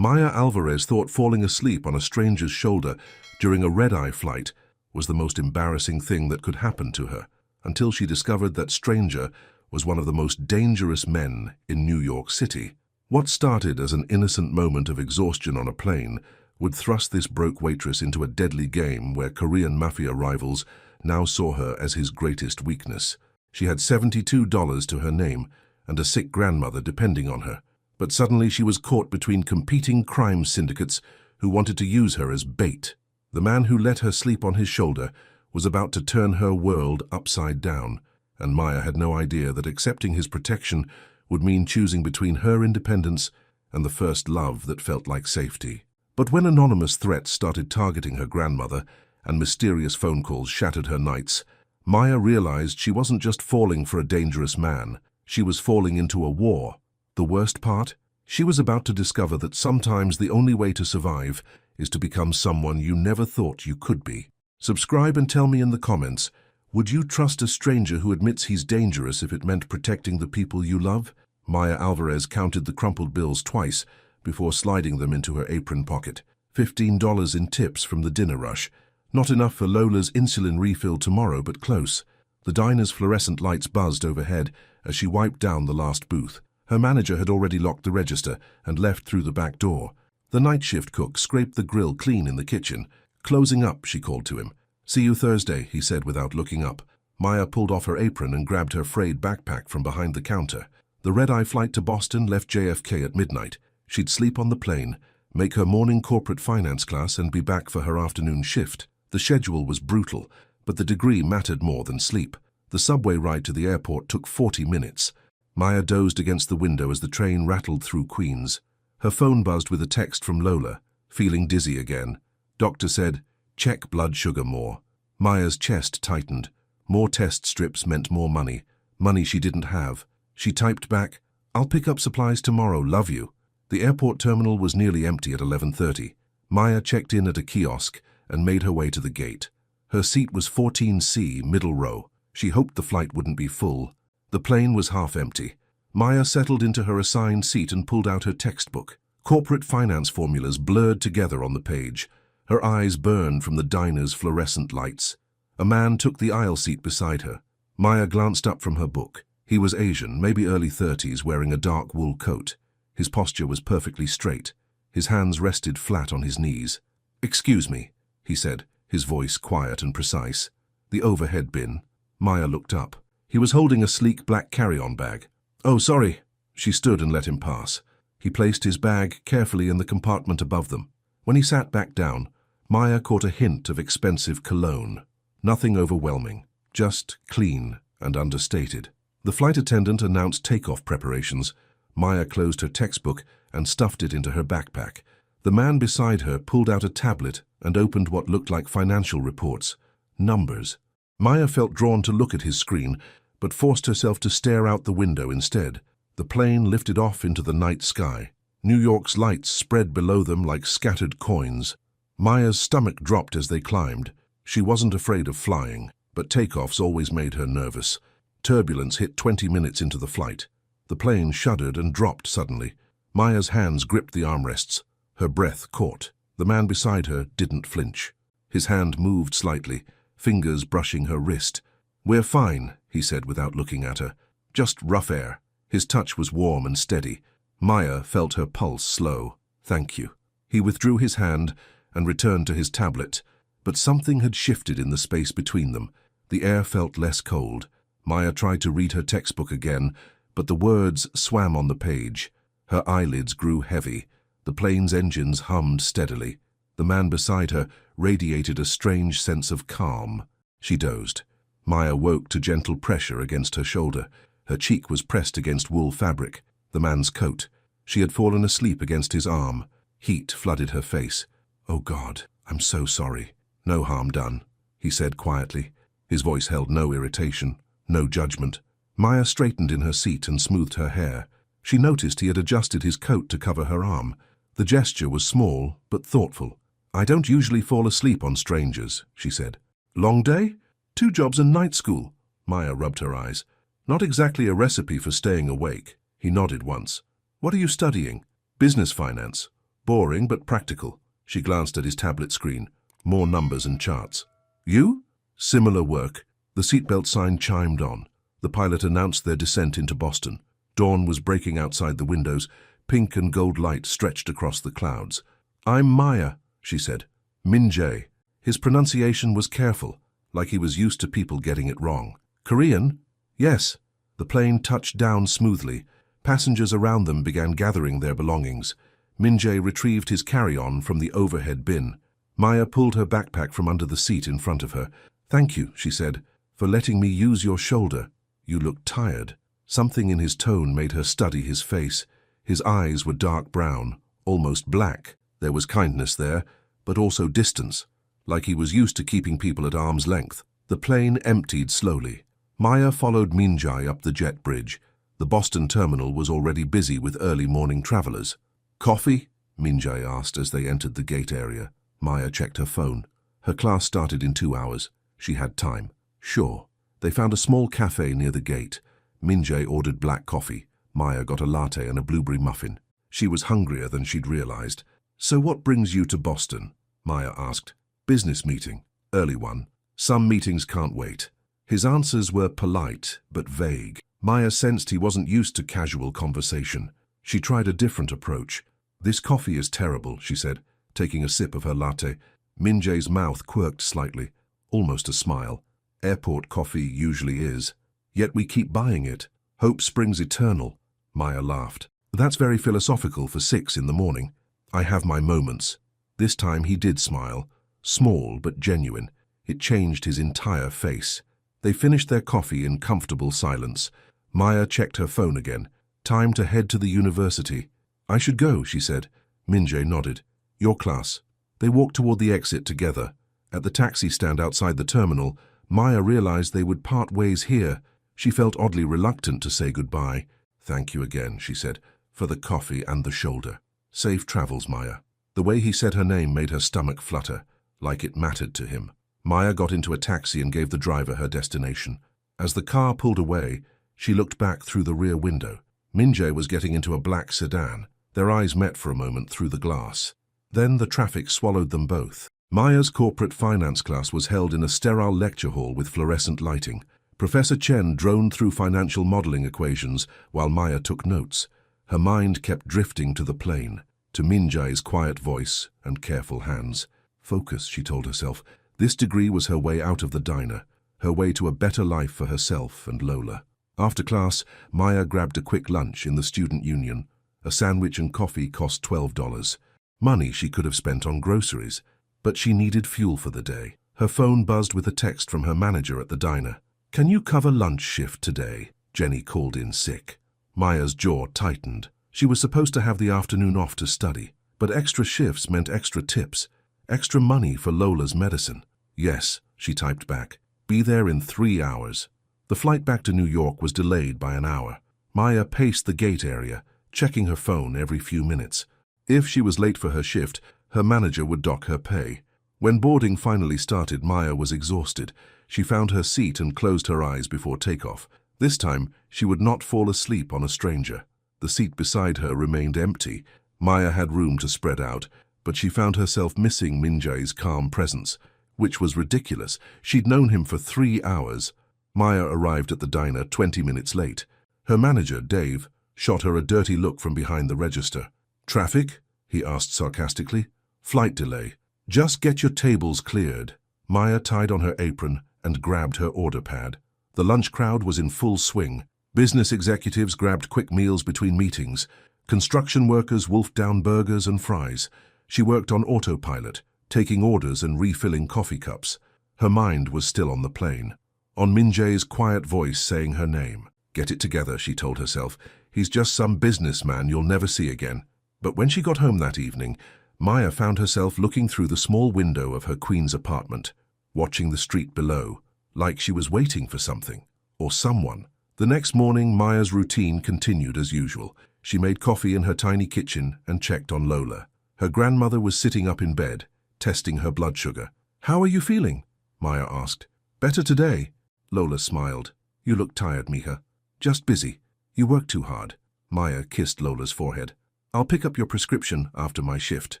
Maya Alvarez thought falling asleep on a stranger's shoulder during a red-eye flight was the most embarrassing thing that could happen to her, until she discovered that stranger was one of the most dangerous men in New York City. What started as an innocent moment of exhaustion on a plane would thrust this broke waitress into a deadly game where Korean Mafia rivals now saw her as his greatest weakness. She had $72 to her name and a sick grandmother depending on her. But suddenly she was caught between competing crime syndicates who wanted to use her as bait. The man who let her sleep on his shoulder was about to turn her world upside down, and Maya had no idea that accepting his protection would mean choosing between her independence and the first love that felt like safety. But when anonymous threats started targeting her grandmother and mysterious phone calls shattered her nights, Maya realized she wasn't just falling for a dangerous man, she was falling into a war. The worst part? She was about to discover that sometimes the only way to survive is to become someone you never thought you could be. Subscribe and tell me in the comments, would you trust a stranger who admits he's dangerous if it meant protecting the people you love? Maya Alvarez counted the crumpled bills twice before sliding them into her apron pocket. $15 in tips from the dinner rush. Not enough for Lola's insulin refill tomorrow, but close. The diner's fluorescent lights buzzed overhead as she wiped down the last booth. Her manager had already locked the register and left through the back door. The night shift cook scraped the grill clean in the kitchen. Closing up, she called to him. "See you Thursday," he said without looking up. Maya pulled off her apron and grabbed her frayed backpack from behind the counter. The red-eye flight to Boston left JFK at midnight. She'd sleep on the plane, make her morning corporate finance class, and be back for her afternoon shift. The schedule was brutal, but the degree mattered more than sleep. The subway ride to the airport took 40 minutes. Maya dozed against the window as the train rattled through Queens. Her phone buzzed with a text from Lola. Feeling dizzy again. Doctor said, "Check blood sugar more." Maya's chest tightened. More test strips meant more money. Money she didn't have. She typed back, "I'll pick up supplies tomorrow, love you." The airport terminal was nearly empty at 11:30. Maya checked in at a kiosk and made her way to the gate. Her seat was 14C, middle row. She hoped the flight wouldn't be full. The plane was half empty. Maya settled into her assigned seat and pulled out her textbook. Corporate finance formulas blurred together on the page. Her eyes burned from the diner's fluorescent lights. A man took the aisle seat beside her. Maya glanced up from her book. He was Asian, maybe early 30s, wearing a dark wool coat. His posture was perfectly straight. His hands rested flat on his knees. "Excuse me," he said, his voice quiet and precise. "The overhead bin." Maya looked up. He was holding a sleek black carry-on bag. "Oh, sorry." She stood and let him pass. He placed his bag carefully in the compartment above them. When he sat back down, Maya caught a hint of expensive cologne. Nothing overwhelming, just clean and understated. The flight attendant announced takeoff preparations. Maya closed her textbook and stuffed it into her backpack. The man beside her pulled out a tablet and opened what looked like financial reports. Numbers. Maya felt drawn to look at his screen, but forced herself to stare out the window instead. The plane lifted off into the night sky. New York's lights spread below them like scattered coins. Maya's stomach dropped as they climbed. She wasn't afraid of flying, but takeoffs always made her nervous. Turbulence hit 20 minutes into the flight. The plane shuddered and dropped suddenly. Maya's hands gripped the armrests. Her breath caught. The man beside her didn't flinch. His hand moved slightly, fingers brushing her wrist. "We're fine," he said without looking at her. "Just rough air." His touch was warm and steady. Maya felt her pulse slow. "Thank you." He withdrew his hand and returned to his tablet, but something had shifted in the space between them. The air felt less cold. Maya tried to read her textbook again, but the words swam on the page. Her eyelids grew heavy. The plane's engines hummed steadily. The man beside her radiated a strange sense of calm. She dozed. Maya woke to gentle pressure against her shoulder. Her cheek was pressed against wool fabric, the man's coat. She had fallen asleep against his arm. Heat flooded her face. "Oh God, I'm so sorry." "No harm done," he said quietly. His voice held no irritation, no judgment. Maya straightened in her seat and smoothed her hair. She noticed he had adjusted his coat to cover her arm. The gesture was small, but thoughtful. "I don't usually fall asleep on strangers," she said. "Long day? 2 jobs and night school." Maya rubbed her eyes. "Not exactly a recipe for staying awake." He nodded once. "What are you studying?" "Business finance." Boring but practical. She glanced at his tablet screen. More numbers and charts. You? Similar work. The seatbelt sign chimed on. The pilot announced their descent into Boston. Dawn was breaking outside the windows. Pink and gold light stretched across the clouds. I'm Maya, she said. Min Jae. His pronunciation was careful, like he was used to people getting it wrong. Korean? Yes. The plane touched down smoothly. Passengers around them began gathering their belongings. Min Jae retrieved his carry-on from the overhead bin. Maya pulled her backpack from under the seat in front of her. Thank you, she said, for letting me use your shoulder. You look tired. Something in his tone made her study his face. His eyes were dark brown, almost black. There was kindness there, but also distance, like he was used to keeping people at arm's length. The plane emptied slowly. Maya followed Min Jae up the jet bridge. The Boston terminal was already busy with early morning travelers. Coffee? Min Jae asked as they entered the gate area. Maya checked her phone. Her class started in 2 hours. She had time. Sure. They found a small cafe near the gate. Min Jae ordered black coffee. Maya got a latte and a blueberry muffin. She was hungrier than she'd realized. So what brings you to Boston? Maya asked. Business meeting. Early one. Some meetings can't wait. His answers were polite, but vague. Maya sensed he wasn't used to casual conversation. She tried a different approach. This coffee is terrible, she said, taking a sip of her latte. Min Jae's mouth quirked slightly, almost a smile. Airport coffee usually is. Yet we keep buying it. Hope springs eternal. Maya laughed. That's very philosophical for 6 in the morning. I have my moments. This time he did smile. Small but genuine. It changed his entire face. They finished their coffee in comfortable silence. Maya checked her phone again. Time to head to the university. I should go, she said. Min Jae nodded. Your class. They walked toward the exit together. At the taxi stand outside the terminal, Maya realized they would part ways here. She felt oddly reluctant to say goodbye. Thank you again, she said, for the coffee and the shoulder. Safe travels, Maya. The way he said her name made her stomach flutter, like it mattered to him. Maya got into a taxi and gave the driver her destination. As the car pulled away, she looked back through the rear window. Min Jae was getting into a black sedan. Their eyes met for a moment through the glass. Then the traffic swallowed them both. Maya's corporate finance class was held in a sterile lecture hall with fluorescent lighting. Professor Chen droned through financial modeling equations while Maya took notes. Her mind kept drifting to the plane, to Min Jae's quiet voice and careful hands. Focus, she told herself. This degree was her way out of the diner, her way to a better life for herself and Lola. After class, Maya grabbed a quick lunch in the student union. A sandwich and coffee cost $12. Money she could have spent on groceries, but she needed fuel for the day. Her phone buzzed with a text from her manager at the diner. Can you cover lunch shift today? Jenny called in sick. Maya's jaw tightened. She was supposed to have the afternoon off to study, but extra shifts meant extra tips, extra money for Lola's medicine. Yes, she typed back. Be there in 3 hours. The flight back to New York was delayed by an hour. Maya paced the gate area, checking her phone every few minutes. If she was late for her shift, her manager would dock her pay. When boarding finally started, Maya was exhausted. She found her seat and closed her eyes before takeoff. This time, she would not fall asleep on a stranger. The seat beside her remained empty. Maya had room to spread out, but she found herself missing Min Jae's calm presence, which was ridiculous. She'd known him for 3 hours. Maya arrived at the diner 20 minutes late. Her manager, Dave, shot her a dirty look from behind the register. Traffic? He asked sarcastically. Flight delay. Just get your tables cleared. Maya tied on her apron and grabbed her order pad. The lunch crowd was in full swing. Business executives grabbed quick meals between meetings. Construction workers wolfed down burgers and fries. She worked on autopilot, taking orders and refilling coffee cups. Her mind was still on the plane, on Min Jae's quiet voice saying her name. Get it together, she told herself. He's just some businessman you'll never see again. But when she got home that evening, Maya found herself looking through the small window of her Queens apartment, watching the street below, like she was waiting for something, or someone. The next morning, Maya's routine continued as usual. She made coffee in her tiny kitchen and checked on Lola. Her grandmother was sitting up in bed, testing her blood sugar. How are you feeling? Maya asked. Better today. Lola smiled. You look tired, Mija. Just busy. You work too hard. Maya kissed Lola's forehead. I'll pick up your prescription after my shift.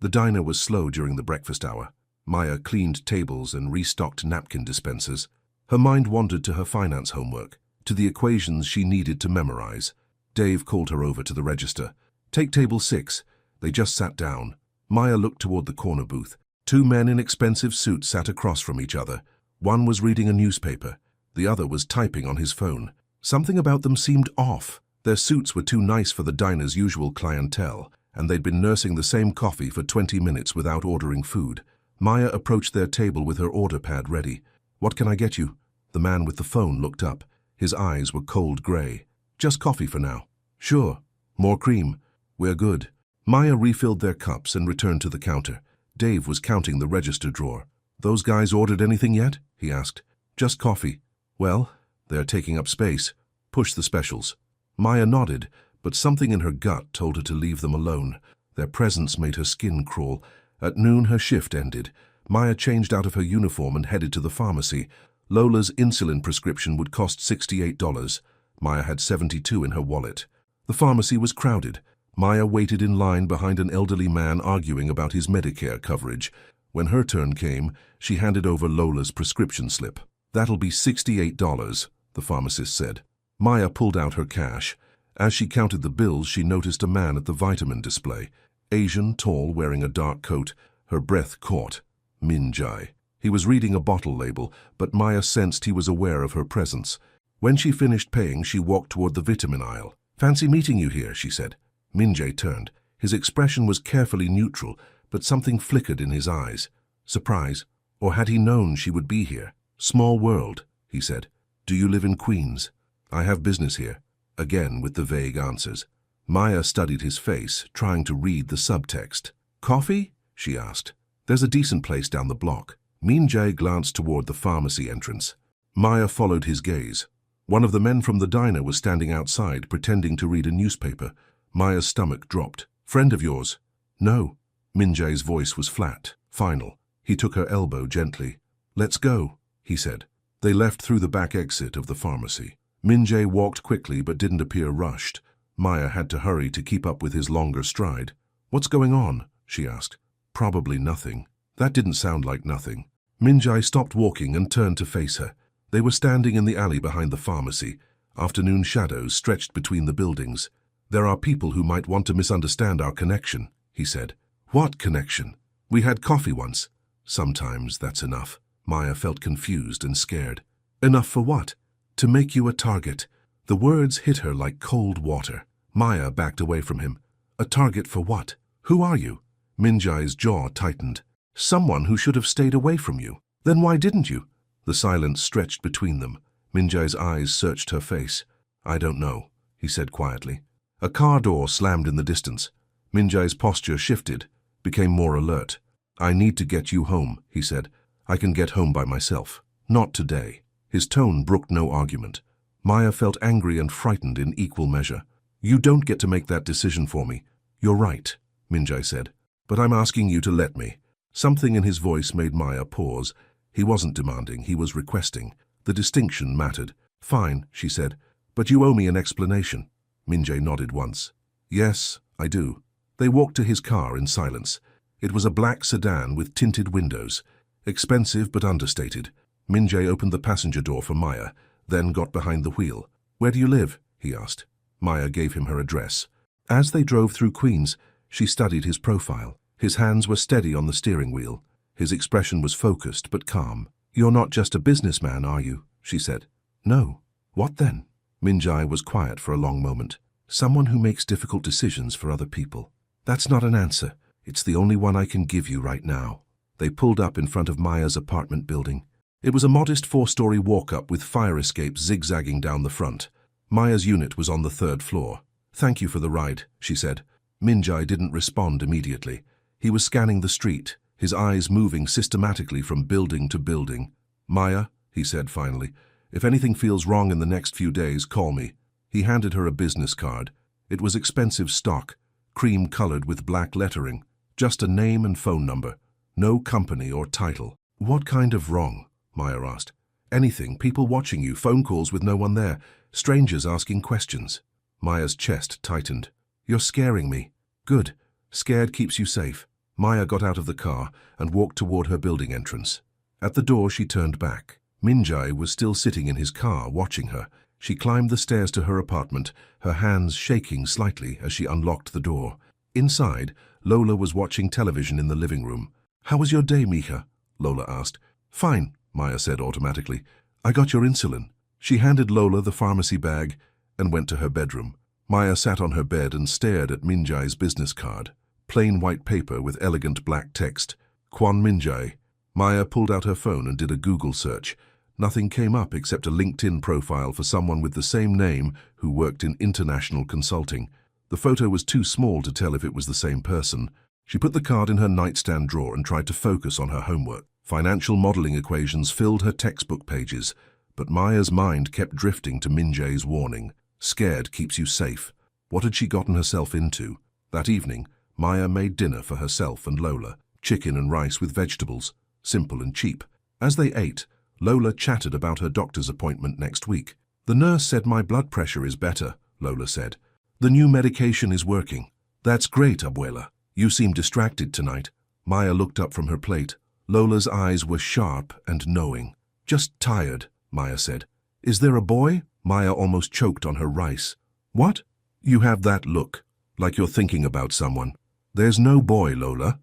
The diner was slow during the breakfast hour. Maya cleaned tables and restocked napkin dispensers. Her mind wandered to her finance homework, to the equations she needed to memorize. Dave called her over to the register. Take table 6. They just sat down. Maya looked toward the corner booth. 2 men in expensive suits sat across from each other. One was reading a newspaper. The other was typing on his phone. Something about them seemed off. Their suits were too nice for the diner's usual clientele, and they'd been nursing the same coffee for 20 minutes without ordering food. Maya approached their table with her order pad ready. What can I get you? The man with the phone looked up. His eyes were cold gray. Just coffee for now. Sure. More cream. We're good. Maya refilled their cups and returned to the counter. Dave was counting the register drawer. Those guys ordered anything yet? He asked. Just coffee. Well, they're taking up space. Push the specials. Maya nodded, but something in her gut told her to leave them alone. Their presence made her skin crawl. At noon, her shift ended. Maya changed out of her uniform and headed to the pharmacy. Lola's insulin prescription would cost $68. Maya had $72 in her wallet. The pharmacy was crowded. Maya waited in line behind an elderly man arguing about his Medicare coverage. When her turn came, she handed over Lola's prescription slip. That'll be $68, the pharmacist said. Maya pulled out her cash. As she counted the bills, she noticed a man at the vitamin display. Asian, tall, wearing a dark coat. Her breath caught. Minjai. He was reading a bottle label, but Maya sensed he was aware of her presence. When she finished paying, she walked toward the vitamin aisle. Fancy meeting you here, she said. Minjai turned. His expression was carefully neutral, but something flickered in his eyes. Surprise? Or had he known she would be here? Small world, he said. Do you live in Queens? I have business here. Again with the vague answers. Maya studied his face, trying to read the subtext. Coffee? She asked. There's a decent place down the block. Minjai glanced toward the pharmacy entrance. Maya followed his gaze. One of the men from the diner was standing outside, pretending to read a newspaper. Maya's stomach dropped. Friend of yours? No. Minjai's voice was flat, final. He took her elbow gently. Let's go, he said. They left through the back exit of the pharmacy. Minjai walked quickly but didn't appear rushed. Maya had to hurry to keep up with his longer stride. What's going on? She asked. Probably nothing. That didn't sound like nothing. Minjai stopped walking and turned to face her. They were standing in the alley behind the pharmacy. Afternoon shadows stretched between the buildings. There are people who might want to misunderstand our connection, he said. What connection? We had coffee once. Sometimes that's enough. Maya felt confused and scared. Enough for what? To make you a target. The words hit her like cold water. Maya backed away from him. A target for what? Who are you? Minjai's jaw tightened. Someone who should have stayed away from you. Then why didn't you? The silence stretched between them. Minjai's eyes searched her face. I don't know, he said quietly. A car door slammed in the distance. Minjai's posture shifted, became more alert. I need to get you home, he said. I can get home by myself. Not today. His tone brooked no argument. Maya felt angry and frightened in equal measure. You don't get to make that decision for me. You're right, Minjai said. But I'm asking you to let me. Something in his voice made Maya pause. He wasn't demanding, he was requesting. The distinction mattered. Fine, she said. But you owe me an explanation. Minjai nodded once. Yes, I do. They walked to his car in silence. It was a black sedan with tinted windows. Expensive but understated. Minjai opened the passenger door for Maya, then got behind the wheel. Where do you live? He asked. Maya gave him her address. As they drove through Queens, she studied his profile. His hands were steady on the steering wheel. His expression was focused but calm. You're not just a businessman, are you? She said. No. What then? Minjai was quiet for a long moment. Someone who makes difficult decisions for other people. That's not an answer. It's the only one I can give you right now. They pulled up in front of Maya's apartment building. It was a modest 4-story walk-up with fire escapes zigzagging down the front. Maya's unit was on the 3rd floor. Thank you for the ride, she said. Minjai didn't respond immediately. He was scanning the street, his eyes moving systematically from building to building. Maya, he said finally, if anything feels wrong in the next few days, call me. He handed her a business card. It was expensive stock, cream-colored with black lettering. Just a name and phone number. No company or title. What kind of wrong? Maya asked. Anything, people watching you, phone calls with no one there, strangers asking questions. Maya's chest tightened. You're scaring me. Good. Scared keeps you safe. Maya got out of the car and walked toward her building entrance. At the door, she turned back. Minjai was still sitting in his car, watching her. She climbed the stairs to her apartment, her hands shaking slightly as she unlocked the door. Inside, Lola was watching television in the living room. "How was your day, Mika?" Lola asked. "Fine," Maya said automatically. "I got your insulin." She handed Lola the pharmacy bag and went to her bedroom. Maya sat on her bed and stared at Minjai's business card. Plain white paper with elegant black text. Kwan Minjai. Maya pulled out her phone and did a Google search. Nothing came up except a LinkedIn profile for someone with the same name who worked in international consulting. The photo was too small to tell if it was the same person. She put the card in her nightstand drawer and tried to focus on her homework. Financial modeling equations filled her textbook pages, but Maya's mind kept drifting to Minjai's warning. Scared keeps you safe. What had she gotten herself into? That evening, Maya made dinner for herself and Lola. Chicken and rice with vegetables. Simple and cheap. As they ate, Lola chatted about her doctor's appointment next week. "The nurse said my blood pressure is better," Lola said. "The new medication is working." "That's great, Abuela. You seem distracted tonight." Maya looked up from her plate. Lola's eyes were sharp and knowing. "Just tired," Maya said. "Is there a boy?" Maya almost choked on her rice. "What?" "You have that look, like you're thinking about someone." "There's no boy, Lola."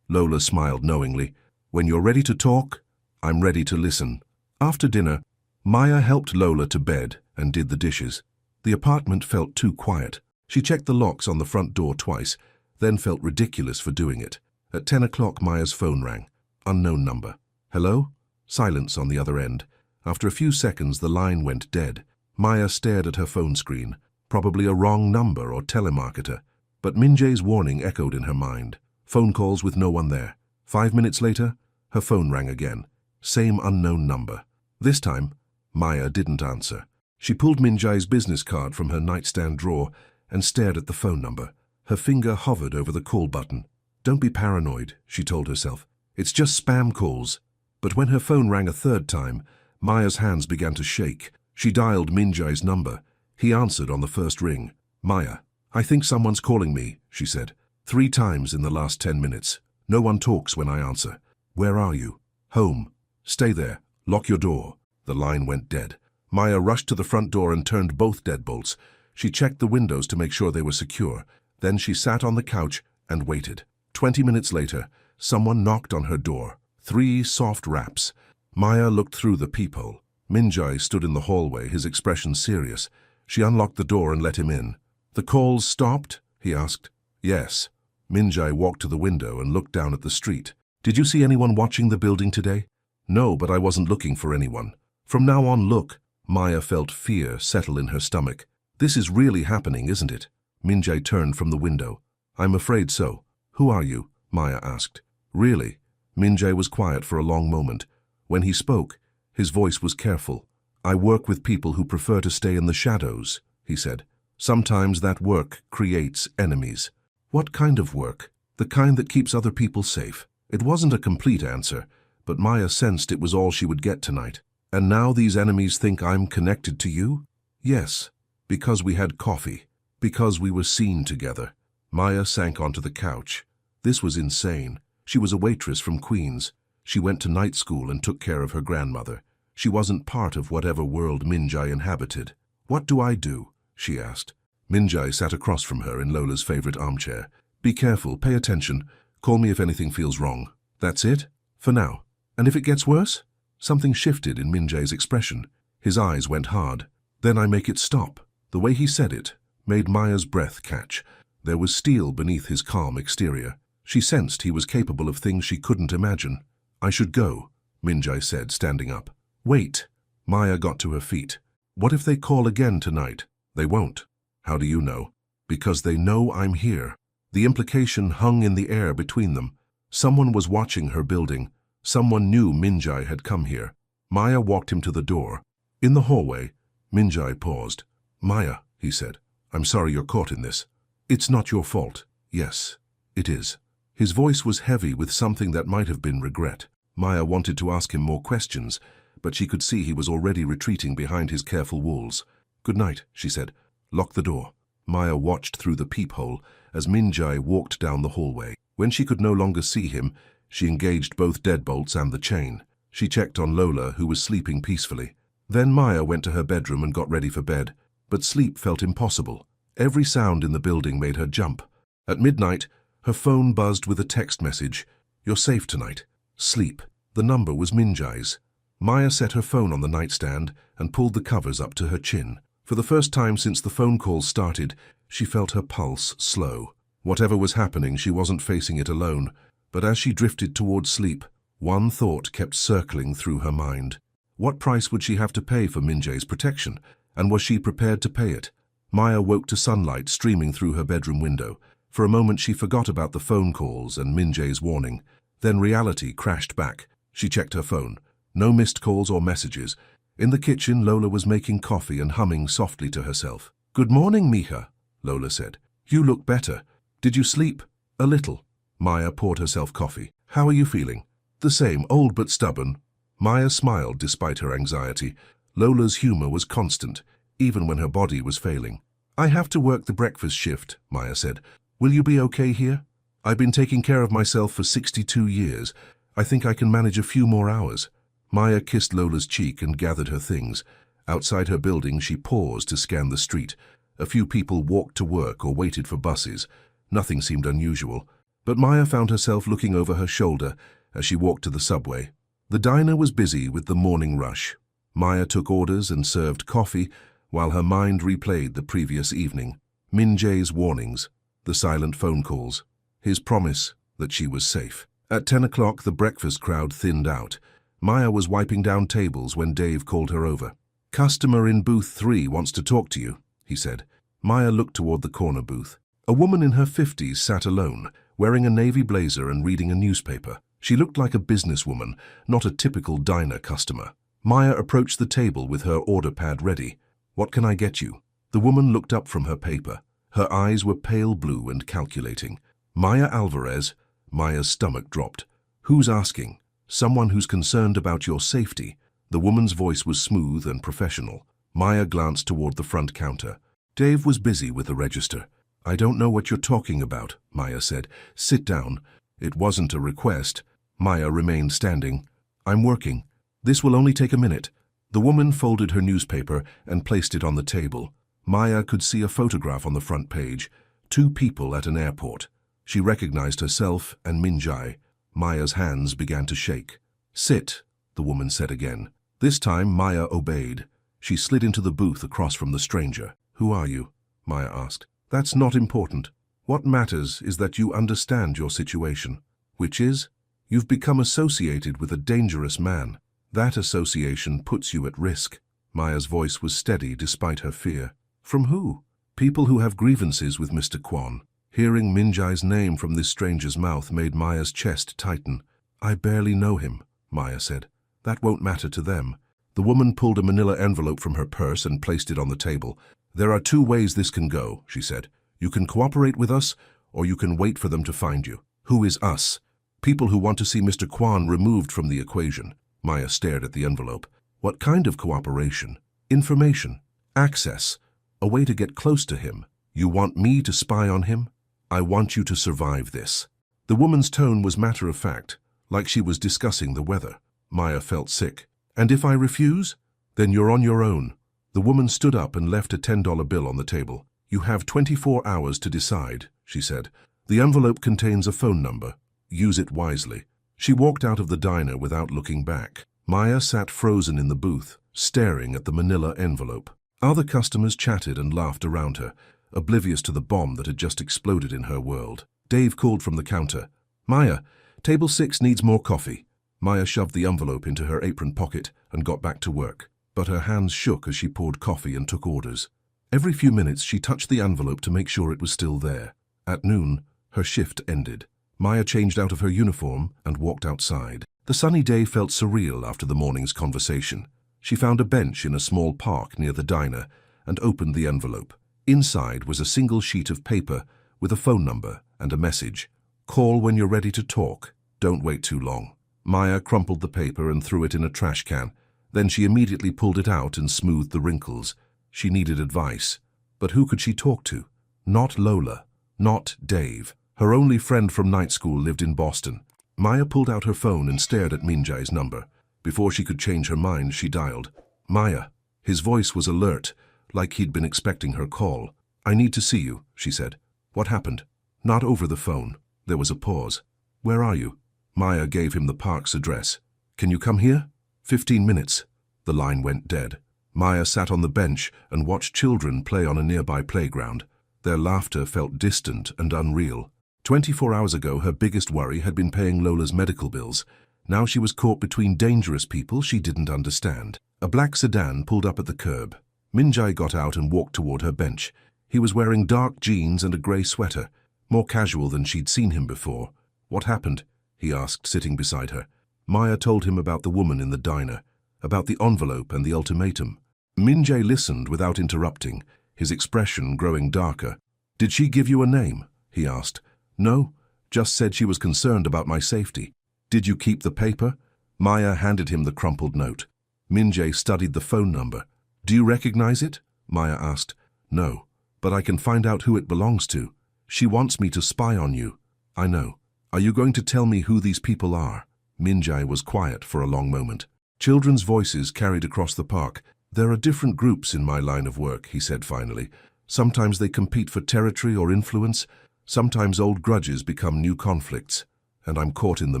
Lola smiled knowingly. "When you're ready to talk, I'm ready to listen." After dinner, Maya helped Lola to bed and did the dishes. The apartment felt too quiet. She checked the locks on the front door twice, then felt ridiculous for doing it. At 10 o'clock, Maya's phone rang. Unknown number. "Hello?" Silence on the other end. After a few seconds, the line went dead. Maya stared at her phone screen. Probably a wrong number or telemarketer. But Minjai's warning echoed in her mind. Phone calls with no one there. 5 minutes later, her phone rang again. Same unknown number. This time, Maya didn't answer. She pulled Minjai's business card from her nightstand drawer and stared at the phone number. Her finger hovered over the call button. "Don't be paranoid," she told herself. "It's just spam calls." But when her phone rang a third time, Maya's hands began to shake. She dialed Minjai's number. He answered on the first ring. "Maya, I think someone's calling me," she said. 3 times in the last 10 minutes. No one talks when I answer. "Where are you?" "Home." "Stay there. Lock your door." The line went dead. Maya rushed to the front door and turned both deadbolts. She checked the windows to make sure they were secure. Then she sat on the couch and waited. 20 minutes later, someone knocked on her door. 3 soft raps. Maya looked through the peephole. Minjai stood in the hallway, his expression serious. She unlocked the door and let him in. "The calls stopped?" he asked. "Yes." Minjai walked to the window and looked down at the street. "Did you see anyone watching the building today?" "No, but I wasn't looking for anyone." "From now on, look." Maya felt fear settle in her stomach. "This is really happening, isn't it?" Minjai turned from the window. "I'm afraid so." "Who are you?" Maya asked. "Really?" Minjai was quiet for a long moment. When he spoke, his voice was careful. "I work with people who prefer to stay in the shadows," he said. "Sometimes that work creates enemies." "What kind of work?" "The kind that keeps other people safe." It wasn't a complete answer, but Maya sensed it was all she would get tonight. "And now these enemies think I'm connected to you?" "Yes, because we had coffee, because we were seen together." Maya sank onto the couch. This was insane. She was a waitress from Queens. She went to night school and took care of her grandmother. She wasn't part of whatever world Minjai inhabited. "What do I do?" she asked. Minjai sat across from her in Lola's favorite armchair. "Be careful, pay attention. Call me if anything feels wrong." "That's it? For now. And if it gets worse?" Something shifted in Minjai's expression. His eyes went hard. "Then I make it stop." The way he said it made Maya's breath catch. There was steel beneath his calm exterior. She sensed he was capable of things she couldn't imagine. "I should go," Minjai said, standing up. "Wait." Maya got to her feet. "What if they call again tonight?" "They won't." "How do you know?" "Because they know I'm here." The implication hung in the air between them. Someone was watching her building. Someone knew Minjai had come here. Maya walked him to the door. In the hallway, Minjai paused. "Maya," he said, "I'm sorry you're caught in this." "It's not your fault." "Yes, it is." His voice was heavy with something that might have been regret. Maya wanted to ask him more questions, but she could see he was already retreating behind his careful walls. "Good night," she said. "Lock the door." Maya watched through the peephole as Minjai walked down the hallway. When she could no longer see him, she engaged both deadbolts and the chain. She checked on Lola, who was sleeping peacefully. Then Maya went to her bedroom and got ready for bed, but sleep felt impossible. Every sound in the building made her jump. At midnight, her phone buzzed with a text message. "You're safe tonight. Sleep." The number was Minjai's. Maya set her phone on the nightstand and pulled the covers up to her chin. For the first time since the phone call started, she felt her pulse slow. Whatever was happening, she wasn't facing it alone. But as she drifted towards sleep, one thought kept circling through her mind. What price would she have to pay for Minjai's protection, and was she prepared to pay it? Maya woke to sunlight streaming through her bedroom window. For a moment she forgot about the phone calls and Minjai's warning. Then reality crashed back. She checked her phone. No missed calls or messages. In the kitchen, Lola was making coffee and humming softly to herself. "Good morning, Mija," Lola said. "You look better. Did you sleep?" "A little." Maya poured herself coffee. "How are you feeling?" "The same, old but stubborn." Maya smiled despite her anxiety. Lola's humor was constant, even when her body was failing. "I have to work the breakfast shift," Maya said. "Will you be okay here? I've been taking care of myself for 62 years. I think I can manage a few more hours." Maya kissed Lola's cheek and gathered her things. Outside her building, she paused to scan the street. A few people walked to work or waited for buses. Nothing seemed unusual. But Maya found herself looking over her shoulder as she walked to the subway. The diner was busy with the morning rush. Maya took orders and served coffee while her mind replayed the previous evening. Minjai's warnings, the silent phone calls, his promise that she was safe. At 10 o'clock, the breakfast crowd thinned out. Maya was wiping down tables when Dave called her over. "Customer in booth 3 wants to talk to you," he said. Maya looked toward the corner booth. A woman in her 50s sat alone, wearing a navy blazer and reading a newspaper. She looked like a businesswoman, not a typical diner customer. Maya approached the table with her order pad ready. "What can I get you?" The woman looked up from her paper. Her eyes were pale blue and calculating. "Maya Alvarez." Maya's stomach dropped. "Who's asking?" "Someone who's concerned about your safety." The woman's voice was smooth and professional. Maya glanced toward the front counter. Dave was busy with the register. "I don't know what you're talking about," Maya said. "Sit down." It wasn't a request. Maya remained standing. "I'm working. This will only take a minute." The woman folded her newspaper and placed it on the table. Maya could see a photograph on the front page. 2 people at an airport. She recognized herself and Minjai. Maya's hands began to shake. "Sit," the woman said again. This time Maya obeyed. She slid into the booth across from the stranger. "Who are you?" Maya asked. "That's not important. What matters is that you understand your situation." "Which is?" "You've become associated with a dangerous man. That association puts you at risk." Maya's voice was steady despite her fear. "From who?" "People who have grievances with Mr. Kwan." Hearing Minjai's name from this stranger's mouth made Maya's chest tighten. "I barely know him," Maya said. "That won't matter to them." The woman pulled a manila envelope from her purse and placed it on the table. "There are 2 ways this can go," she said. "You can cooperate with us, or you can wait for them to find you." "Who is us?" "People who want to see Mr. Kwan removed from the equation." Maya stared at the envelope. "What kind of cooperation?" "Information. Access. A way to get close to him." "You want me to spy on him?" "I want you to survive this." The woman's tone was matter-of-fact, like she was discussing the weather. Maya felt sick. "And if I refuse?" "Then you're on your own." The woman stood up and left a $10 bill on the table. "You have 24 hours to decide," she said. "The envelope contains a phone number. Use it wisely." She walked out of the diner without looking back. Maya sat frozen in the booth, staring at the manila envelope. Other customers chatted and laughed around her, oblivious to the bomb that had just exploded in her world. Dave called from the counter. "Maya, table 6 needs more coffee." Maya shoved the envelope into her apron pocket and got back to work, but her hands shook as she poured coffee and took orders. Every few minutes she touched the envelope to make sure it was still there. At noon, her shift ended. Maya changed out of her uniform and walked outside. The sunny day felt surreal after the morning's conversation. She found a bench in a small park near the diner and opened the envelope. Inside was a single sheet of paper with a phone number and a message. "Call when you're ready to talk. Don't wait too long." Maya crumpled the paper and threw it in a trash can. Then she immediately pulled it out and smoothed the wrinkles. She needed advice. But who could she talk to? Not Lola. Not Dave. Her only friend from night school lived in Boston. Maya pulled out her phone and stared at Minjai's number. Before she could change her mind, she dialed. Maya. His voice was alert, like he'd been expecting her call. I need to see you, she said. What happened? Not over the phone. There was a pause. Where are you? Maya gave him the park's address. Can you come here? 15 minutes. The line went dead. Maya sat on the bench and watched children play on a nearby playground. Their laughter felt distant and unreal. 24 hours ago, her biggest worry had been paying Lola's medical bills. Now she was caught between dangerous people she didn't understand. A black sedan pulled up at the curb. Minjai got out and walked toward her bench. He was wearing dark jeans and a grey sweater, more casual than she'd seen him before. What happened? He asked, sitting beside her. Maya told him about the woman in the diner, about the envelope and the ultimatum. Minjai listened without interrupting, his expression growing darker. Did she give you a name? He asked. No, just said she was concerned about my safety. Did you keep the paper? Maya handed him the crumpled note. Minjai studied the phone number. Do you recognize it? Maya asked. No, but I can find out who it belongs to. She wants me to spy on you. I know. Are you going to tell me who these people are? Minjai was quiet for a long moment. Children's voices carried across the park. There are different groups in my line of work, he said finally. Sometimes they compete for territory or influence. Sometimes old grudges become new conflicts. And I'm caught in the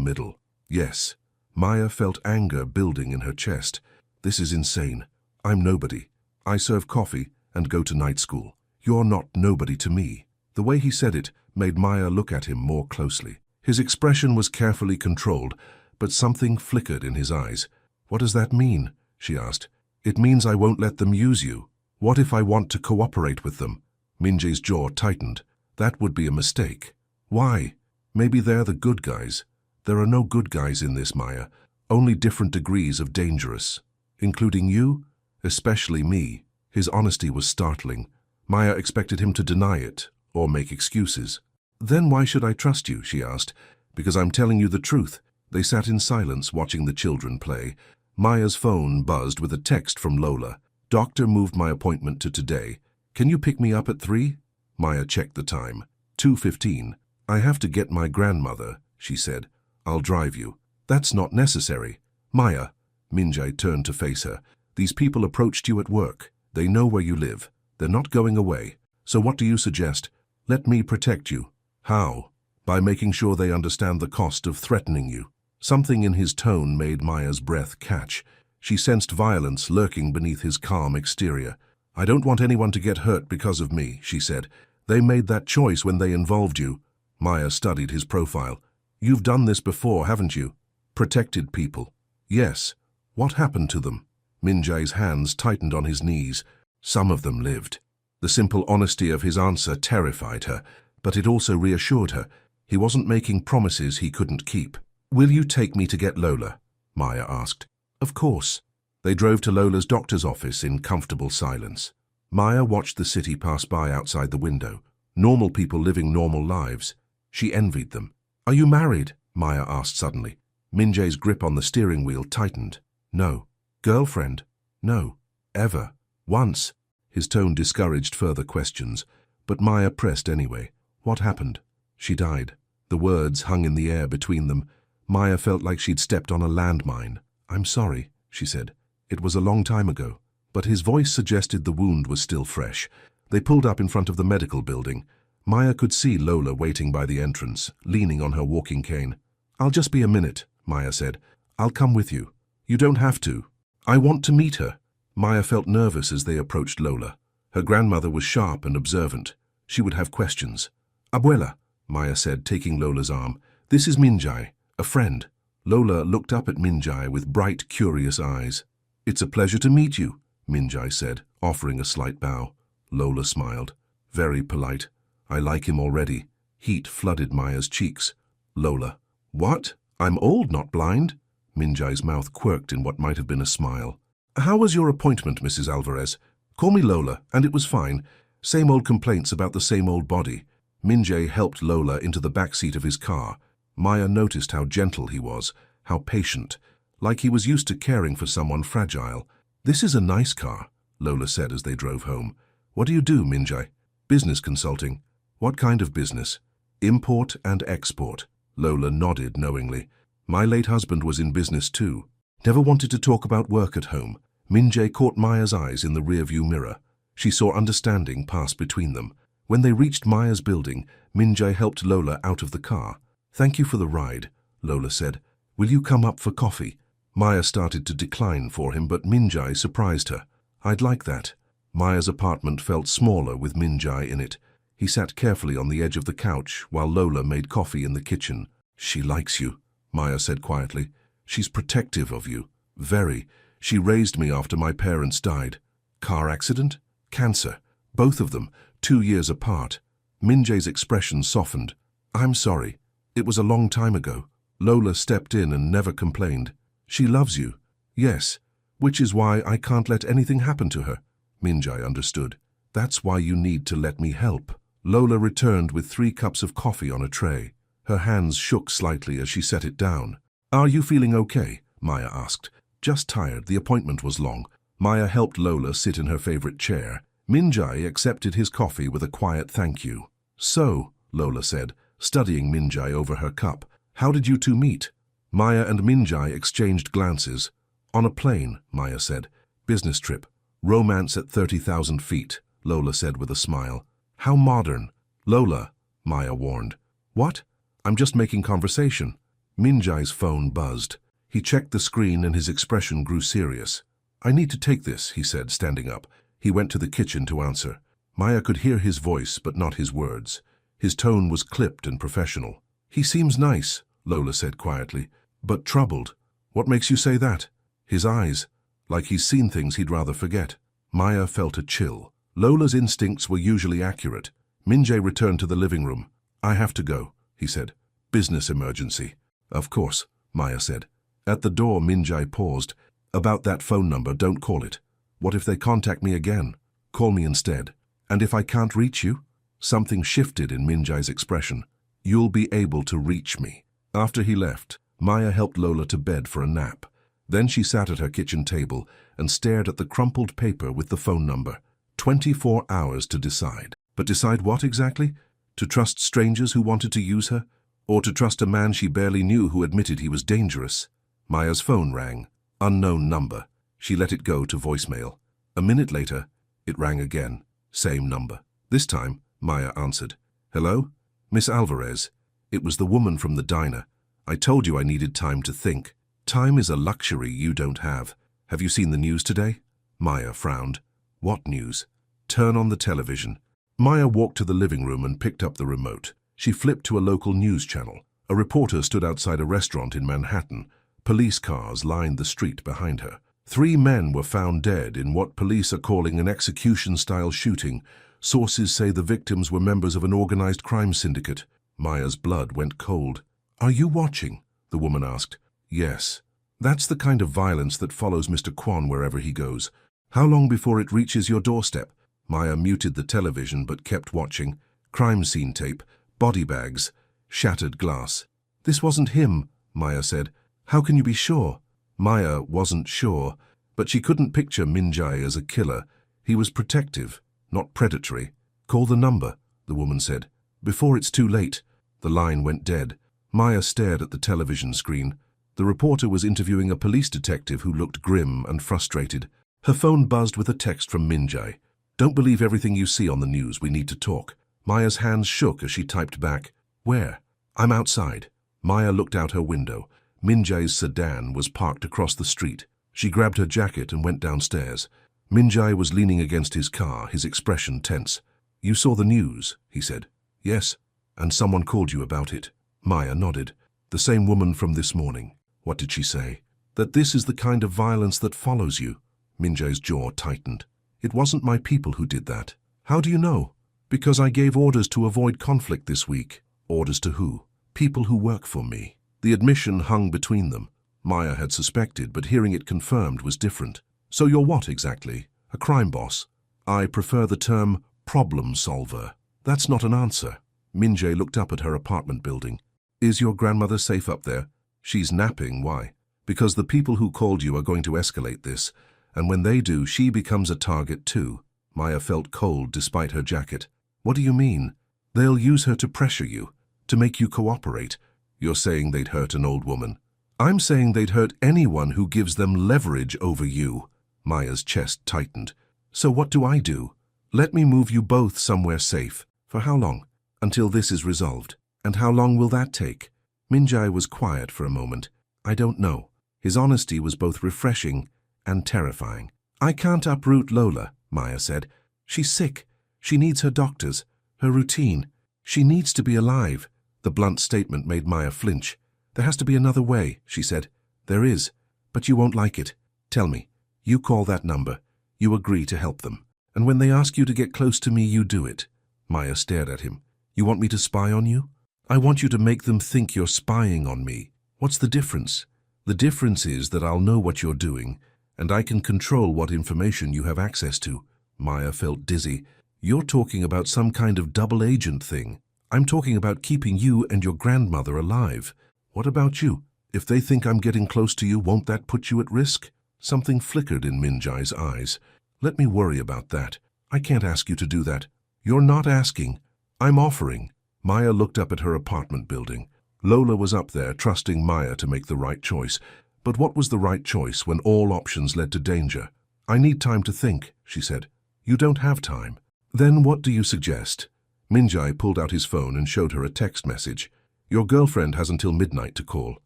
middle. Yes. Maya felt anger building in her chest. This is insane. I'm nobody. I serve coffee and go to night school. You're not nobody to me. The way he said it made Maya look at him more closely. His expression was carefully controlled, but something flickered in his eyes. What does that mean? She asked. It means I won't let them use you. What if I want to cooperate with them? Minjai's jaw tightened. That would be a mistake. Why? Maybe they're the good guys. There are no good guys in this, Maya. Only different degrees of dangerous. Including you? Especially me. His honesty was startling. Maya expected him to deny it, or make excuses. Then why should I trust you? She asked. Because I'm telling you the truth. They sat in silence, watching the children play. Maya's phone buzzed with a text from Lola. Doctor moved my appointment to today. Can you pick me up at 3? Maya checked the time. 2:15. I have to get my grandmother, she said. I'll drive you. That's not necessary. Maya. Minjai turned to face her. These people approached you at work. They know where you live. They're not going away. So what do you suggest? Let me protect you. How? By making sure they understand the cost of threatening you. Something in his tone made Maya's breath catch. She sensed violence lurking beneath his calm exterior. I don't want anyone to get hurt because of me, she said. They made that choice when they involved you. Maya studied his profile. You've done this before, haven't you? Protected people. Yes. What happened to them? Minjai's hands tightened on his knees. Some of them lived. The simple honesty of his answer terrified her, but it also reassured her. He wasn't making promises he couldn't keep. Will you take me to get Lola? Maya asked. Of course. They drove to Lola's doctor's office in comfortable silence. Maya watched the city pass by outside the window. Normal people living normal lives. She envied them. Are you married? Maya asked suddenly. Minjai's grip on the steering wheel tightened. No. Girlfriend? No. Ever. Once. His tone discouraged further questions, but Maya pressed anyway. What happened? She died. The words hung in the air between them. Maya felt like she'd stepped on a landmine. I'm sorry, she said. It was a long time ago. But his voice suggested the wound was still fresh. They pulled up in front of the medical building. Maya could see Lola waiting by the entrance, leaning on her walking cane. I'll just be a minute, Maya said. I'll come with you. You don't have to. I want to meet her. Maya felt nervous as they approached Lola. Her grandmother was sharp and observant. She would have questions. Abuela, Maya said, taking Lola's arm. This is Minjai, a friend. Lola looked up at Minjai with bright, curious eyes. It's a pleasure to meet you, Minjai said, offering a slight bow. Lola smiled. Very polite. I like him already. Heat flooded Maya's cheeks. Lola. What? I'm old, not blind? Minjai's mouth quirked in what might have been a smile. How was your appointment, Mrs. Alvarez? Call me Lola, and it was fine. Same old complaints about the same old body. Minjai helped Lola into the back seat of his car. Maya noticed how gentle he was, how patient, like he was used to caring for someone fragile. This is a nice car, Lola said as they drove home. What do you do, Minjai? Business consulting. What kind of business? Import and export. Lola nodded knowingly. My late husband was in business too. Never wanted to talk about work at home. Min-jae caught Maya's eyes in the rearview mirror. She saw understanding pass between them. When they reached Maya's building, Min-jae helped Lola out of the car. Thank you for the ride, Lola said. Will you come up for coffee? Maya started to decline for him, but Min-jae surprised her. I'd like that. Maya's apartment felt smaller with Min-jae in it. He sat carefully on the edge of the couch while Lola made coffee in the kitchen. She likes you, Maya said quietly. She's protective of you. Very. She raised me after my parents died. Car accident? Cancer. Both of them, 2 years apart. Min-jae's expression softened. I'm sorry. It was a long time ago. Lola stepped in and never complained. She loves you. Yes. Which is why I can't let anything happen to her. Min-jae understood. That's why you need to let me help. Lola returned with 3 cups of coffee on a tray. Her hands shook slightly as she set it down. Are you feeling okay? Maya asked. Just tired. The appointment was long. Maya helped Lola sit in her favorite chair. Min-jae accepted his coffee with a quiet thank you. So, Lola said, studying Min-jae over her cup, how did you two meet? Maya and Min-jae exchanged glances. On a plane, Maya said. Business trip. Romance at 30,000 feet, Lola said with a smile. How modern. Lola, Maya warned. What? I'm just making conversation. Min-jae's phone buzzed. He checked the screen and his expression grew serious. I need to take this, he said, standing up. He went to the kitchen to answer. Maya could hear his voice, but not his words. His tone was clipped and professional. He seems nice, Lola said quietly, but troubled. What makes you say that? His eyes, like he's seen things he'd rather forget. Maya felt a chill. Lola's instincts were usually accurate. Min-jae returned to the living room. I have to go, he said. Business emergency. Of course, Maya said. At the door, Min-jae paused. About that phone number, don't call it. What if they contact me again? Call me instead. And if I can't reach you? Something shifted in Min-jae's expression. You'll be able to reach me. After he left, Maya helped Lola to bed for a nap. Then she sat at her kitchen table and stared at the crumpled paper with the phone number. 24 hours to decide. But decide what exactly? To trust strangers who wanted to use her? Or to trust a man she barely knew who admitted he was dangerous? Maya's phone rang. Unknown number. She let it go to voicemail. A minute later, it rang again. Same number. This time, Maya answered. Hello? Miss Alvarez. It was the woman from the diner. I told you I needed time to think. Time is a luxury you don't have. Have you seen the news today? Maya frowned. What news? Turn on the television. Maya walked to the living room and picked up the remote. She flipped to a local news channel. A reporter stood outside a restaurant in Manhattan. Police cars lined the street behind her. 3 men were found dead in what police are calling an execution-style shooting. Sources say the victims were members of an organized crime syndicate. Maya's blood went cold. Are you watching? The woman asked. Yes. That's the kind of violence that follows Mr. Kwon wherever he goes. How long before it reaches your doorstep? Maya muted the television but kept watching. Crime scene tape, body bags, shattered glass. This wasn't him, Maya said. How can you be sure? Maya wasn't sure, but she couldn't picture Min-jae as a killer. He was protective, not predatory. Call the number, the woman said. Before it's too late. The line went dead. Maya stared at the television screen. The reporter was interviewing a police detective who looked grim and frustrated. Her phone buzzed with a text from Min-jae. Don't believe everything you see on the news. We need to talk. Maya's hands shook as she typed back. Where? I'm outside. Maya looked out her window. Min-jae's sedan was parked across the street. She grabbed her jacket and went downstairs. Min-jae was leaning against his car, his expression tense. You saw the news, he said. Yes. And someone called you about it. Maya nodded. The same woman from this morning. What did she say? That this is the kind of violence that follows you. Min-jae's jaw tightened. It wasn't my people who did that. How do you know? Because I gave orders to avoid conflict this week. Orders to who? People who work for me. The admission hung between them. Maya had suspected, but hearing it confirmed was different. So you're what exactly? A crime boss? I prefer the term problem solver. That's not an answer. Min-jae looked up at her apartment building. Is your grandmother safe up there? She's napping. Why? Because the people who called you are going to escalate this, and when they do, she becomes a target too. Maya felt cold despite her jacket. What do you mean? They'll use her to pressure you, to make you cooperate. You're saying they'd hurt an old woman. I'm saying they'd hurt anyone who gives them leverage over you. Maya's chest tightened. So what do I do? Let me move you both somewhere safe. For how long? Until this is resolved. And how long will that take? Minjai was quiet for a moment. I don't know. His honesty was both refreshing and terrifying. I can't uproot Lola, Maya said. She's sick. She needs her doctors, her routine. She needs to be alive. The blunt statement made Maya flinch. There has to be another way, she said. There is, but you won't like it. Tell me. You call that number. You agree to help them. And when they ask you to get close to me, you do it. Maya stared at him. You want me to spy on you? I want you to make them think you're spying on me. What's the difference? The difference is that I'll know what you're doing, and I can control what information you have access to. Maya felt dizzy. You're talking about some kind of double agent thing. I'm talking about keeping you and your grandmother alive. What about you? If they think I'm getting close to you, won't that put you at risk? Something flickered in Minjai's eyes. Let me worry about that. I can't ask you to do that. You're not asking. I'm offering. Maya looked up at her apartment building. Lola was up there, trusting Maya to make the right choice. But what was the right choice when all options led to danger? I need time to think, she said. You don't have time. Then what do you suggest? Minjai pulled out his phone and showed her a text message. Your girlfriend has until midnight to call.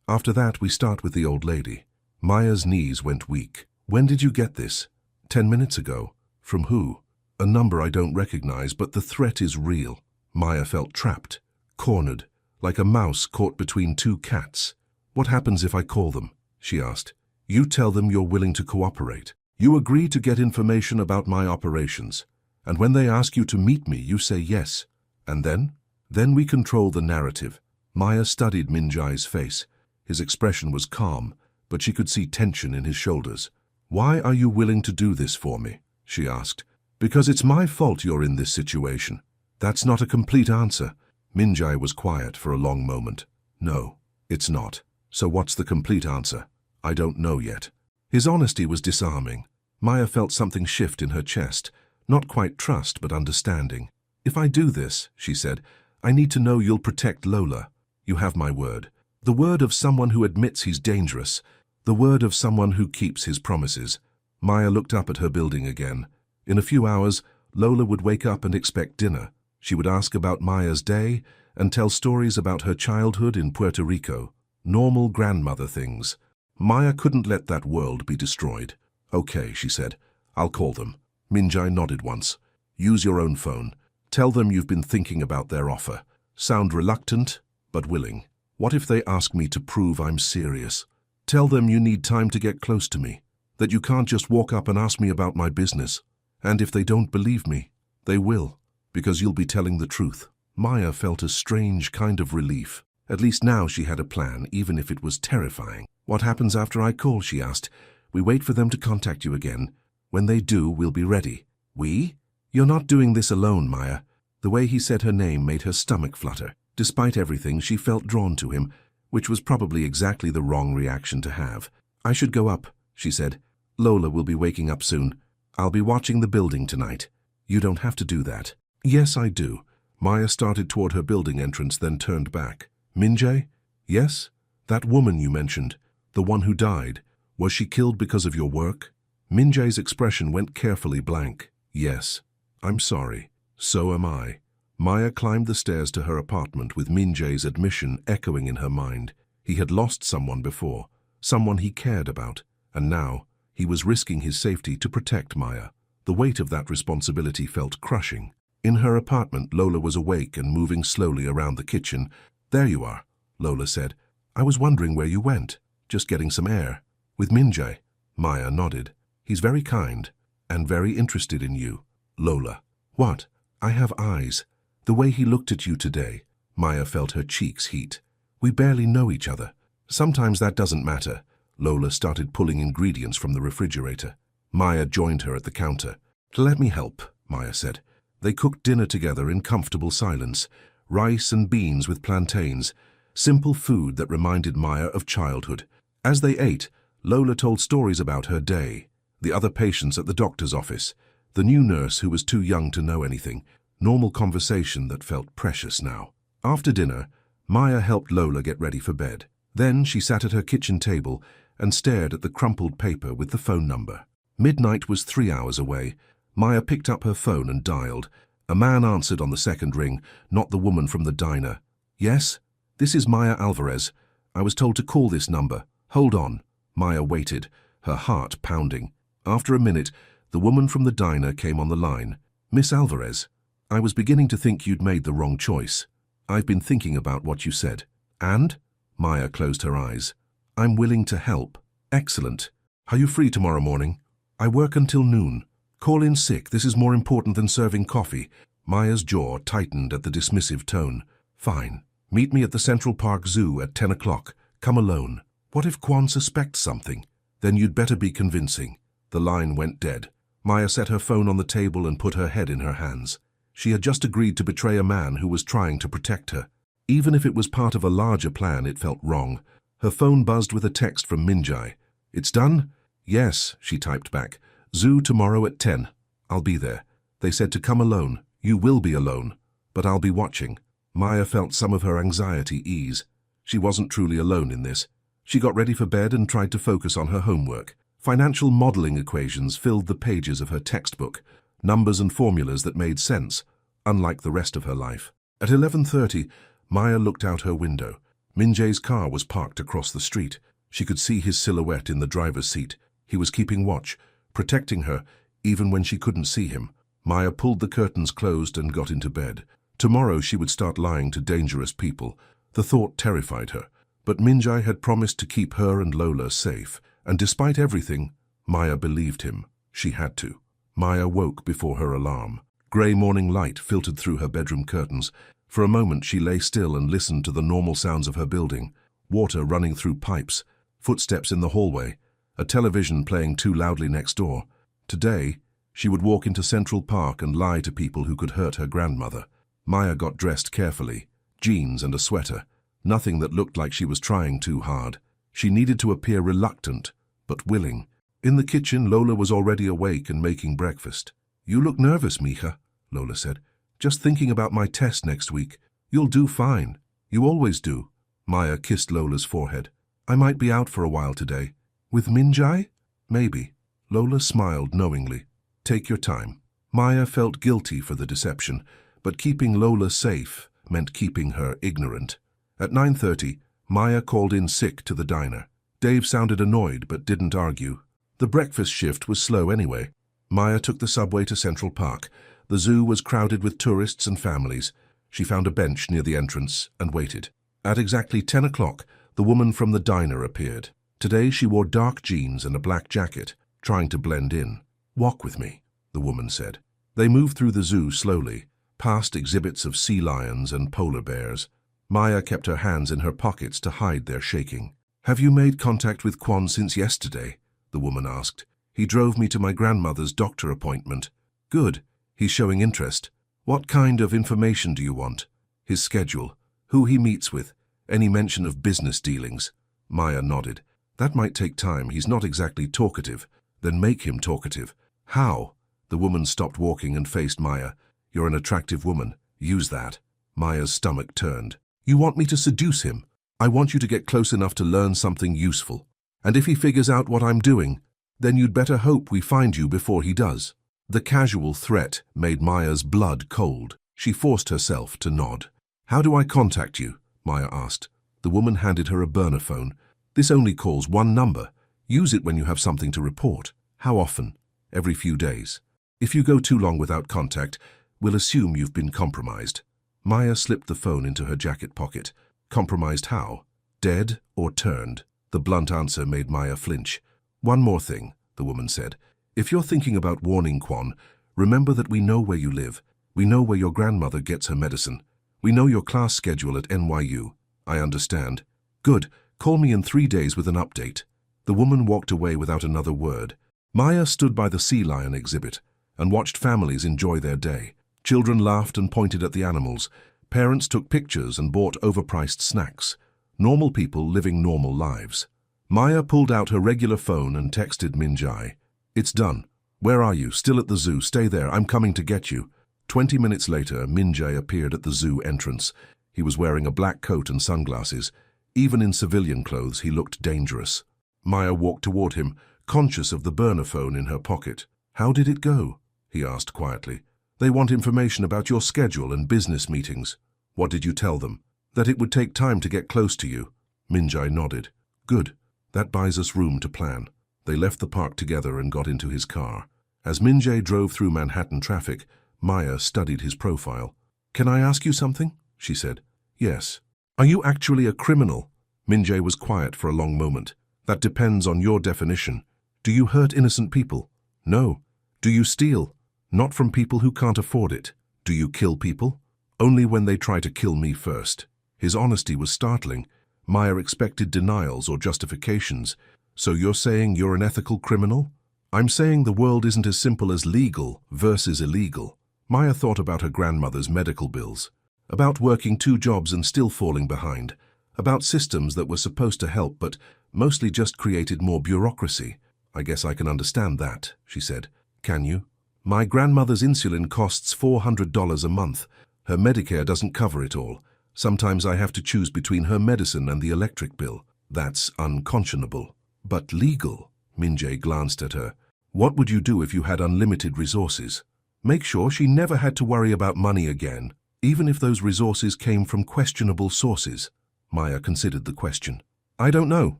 After that, we start with the old lady. Maya's knees went weak. When did you get this? 10 minutes ago. From who? A number I don't recognize, but the threat is real. Maya felt trapped, cornered, like a mouse caught between two cats. What happens if I call them? She asked. You tell them you're willing to cooperate. You agree to get information about my operations. And when they ask you to meet me, you say yes. And then? Then we control the narrative. Maya studied Minjai's face. His expression was calm, but she could see tension in his shoulders. Why are you willing to do this for me? She asked. Because it's my fault you're in this situation. That's not a complete answer. Minjai was quiet for a long moment. No, it's not. So what's the complete answer? I don't know yet. His honesty was disarming. Maya felt something shift in her chest. Not quite trust, but understanding. If I do this, she said, I need to know you'll protect Lola. You have my word. The word of someone who admits he's dangerous. The word of someone who keeps his promises. Maya looked up at her building again. In a few hours, Lola would wake up and expect dinner. She would ask about Maya's day and tell stories about her childhood in Puerto Rico. Normal grandmother things. Maya couldn't let that world be destroyed. Okay, she said. I'll call them. Minjai nodded once. Use your own phone. Tell them you've been thinking about their offer. Sound reluctant, but willing. What if they ask me to prove I'm serious? Tell them you need time to get close to me. That you can't just walk up and ask me about my business. And if they don't believe me, they will, because you'll be telling the truth. Maya felt a strange kind of relief. At least now she had a plan, even if it was terrifying. What happens after I call, she asked. We wait for them to contact you again. When they do, we'll be ready. We? You're not doing this alone, Maya. The way he said her name made her stomach flutter. Despite everything, she felt drawn to him, which was probably exactly the wrong reaction to have. I should go up, she said. Lola will be waking up soon. I'll be watching the building tonight. You don't have to do that. Yes, I do. Maya started toward her building entrance, then turned back. Minjai? Yes? That woman you mentioned, the one who died, was she killed because of your work? Minjai's expression went carefully blank. Yes. I'm sorry. So am I. Maya climbed the stairs to her apartment with Minjai's admission echoing in her mind. He had lost someone before, someone he cared about, and now he was risking his safety to protect Maya. The weight of that responsibility felt crushing. In her apartment, Lola was awake and moving slowly around the kitchen. There you are, Lola said. I was wondering where you went. Just getting some air. With Minjai. Maya nodded. He's very kind and very interested in you. Lola. What? I have eyes. The way he looked at you today. Maya felt her cheeks heat. We barely know each other. Sometimes that doesn't matter. Lola started pulling ingredients from the refrigerator. Maya joined her at the counter. Let me help, Maya said. They cooked dinner together in comfortable silence. Rice and beans with plantains. Simple food that reminded Maya of childhood. As they ate, Lola told stories about her day, the other patients at the doctor's office, the new nurse who was too young to know anything, normal conversation that felt precious now. After dinner, Maya helped Lola get ready for bed. Then she sat at her kitchen table and stared at the crumpled paper with the phone number. Midnight was 3 hours away. Maya picked up her phone and dialed. A man answered on the second ring, not the woman from the diner. "Yes? This is Maya Alvarez. I was told to call this number. Hold on." Maya waited, her heart pounding. After a minute, the woman from the diner came on the line. "Miss Alvarez, I was beginning to think you'd made the wrong choice. I've been thinking about what you said." "And?" Maya closed her eyes. "I'm willing to help." "Excellent. Are you free tomorrow morning?" "I work until noon." "Call in sick. This is more important than serving coffee." Maya's jaw tightened at the dismissive tone. "Fine. Meet me at the Central Park Zoo at 10 o'clock. Come alone." "What if Quan suspects something?" "Then you'd better be convincing." The line went dead. Maya set her phone on the table and put her head in her hands. She had just agreed to betray a man who was trying to protect her. Even if it was part of a larger plan, it felt wrong. Her phone buzzed with a text from Minjai. "It's done?" "Yes," she typed back. "Zoo tomorrow at 10. I'll be there. They said to come alone. You will be alone, but I'll be watching." Maya felt some of her anxiety ease. She wasn't truly alone in this. She got ready for bed and tried to focus on her homework. Financial modeling equations filled the pages of her textbook, numbers and formulas that made sense, unlike the rest of her life. At 11:30, Maya looked out her window. Minjay's car was parked across the street. She could see his silhouette in the driver's seat. He was keeping watch, protecting her, even when she couldn't see him. Maya pulled the curtains closed and got into bed. Tomorrow she would start lying to dangerous people. The thought terrified her. But Minjai had promised to keep her and Lola safe, and despite everything, Maya believed him. She had to. Maya woke before her alarm. Grey morning light filtered through her bedroom curtains. For a moment she lay still and listened to the normal sounds of her building. Water running through pipes, footsteps in the hallway, a television playing too loudly next door. Today, she would walk into Central Park and lie to people who could hurt her grandmother. Maya got dressed carefully, jeans and a sweater. Nothing that looked like she was trying too hard. She needed to appear reluctant, but willing. In the kitchen, Lola was already awake and making breakfast. "You look nervous, Mija," Lola said. "Just thinking about my test next week. You'll do fine. You always do." Maya kissed Lola's forehead. "I might be out for a while today." "With Minjai?" "Maybe." Lola smiled knowingly. "Take your time." Maya felt guilty for the deception, but keeping Lola safe meant keeping her ignorant. At 9:30, Maya called in sick to the diner. Dave sounded annoyed but didn't argue. The breakfast shift was slow anyway. Maya took the subway to Central Park. The zoo was crowded with tourists and families. She found a bench near the entrance and waited. At exactly 10 o'clock, the woman from the diner appeared. Today she wore dark jeans and a black jacket, trying to blend in. "Walk with me," the woman said. They moved through the zoo slowly, past exhibits of sea lions and polar bears. Maya kept her hands in her pockets to hide their shaking. "Have you made contact with Quan since yesterday?" the woman asked. "He drove me to my grandmother's doctor appointment." "Good. He's showing interest. What kind of information do you want?" "His schedule, who he meets with, any mention of business dealings." Maya nodded. "That might take time. He's not exactly talkative." "Then make him talkative." "How?" The woman stopped walking and faced Maya. "You're an attractive woman. Use that." Maya's stomach turned. "You want me to seduce him? I want you to get close enough to learn something useful. And if he figures out what I'm doing, then you'd better hope we find you before he does." The casual threat made Maya's blood cold. She forced herself to nod. "How do I contact you?" Maya asked. The woman handed her a burner phone. "This only calls one number. Use it when you have something to report." "How often?" "Every few days. If you go too long without contact, we'll assume you've been compromised." Maya slipped the phone into her jacket pocket. "Compromised how? Dead or turned?" The blunt answer made Maya flinch. "One more thing," the woman said. "If you're thinking about warning Quan, remember that we know where you live. We know where your grandmother gets her medicine. We know your class schedule at NYU. I understand." "Good. Call me in 3 days with an update." The woman walked away without another word. Maya stood by the sea lion exhibit and watched families enjoy their day. Children laughed and pointed at the animals. Parents took pictures and bought overpriced snacks. Normal people living normal lives. Maya pulled out her regular phone and texted Minjai. "It's done. Where are you? Still at the zoo. Stay there. I'm coming to get you." 20 minutes later, Minjae appeared at the zoo entrance. He was wearing a black coat and sunglasses. Even in civilian clothes, he looked dangerous. Maya walked toward him, conscious of the burner phone in her pocket. "How did it go?" he asked quietly. "They want information about your schedule and business meetings." "What did you tell them?" "That it would take time to get close to you." Minjae nodded. "Good. That buys us room to plan." They left the park together and got into his car. As Minjae drove through Manhattan traffic, Maya studied his profile. "Can I ask you something?" she said. "Yes." "Are you actually a criminal?" Minjae was quiet for a long moment. "That depends on your definition. Do you hurt innocent people?" "No." "Do you steal?" "Not from people who can't afford it." "Do you kill people?" "Only when they try to kill me first." His honesty was startling. Maya expected denials or justifications. "So you're saying you're an ethical criminal?" "I'm saying the world isn't as simple as legal versus illegal." Maya thought about her grandmother's medical bills, about working 2 jobs and still falling behind, about systems that were supposed to help but mostly just created more bureaucracy. "I guess I can understand that," she said. "Can you?" "My grandmother's insulin costs $400 a month. Her Medicare doesn't cover it all. Sometimes I have to choose between her medicine and the electric bill. That's unconscionable." "But legal." Minjae glanced at her. "What would you do if you had unlimited resources?" "Make sure she never had to worry about money again, even if those resources came from questionable sources." Maya considered the question. "I don't know.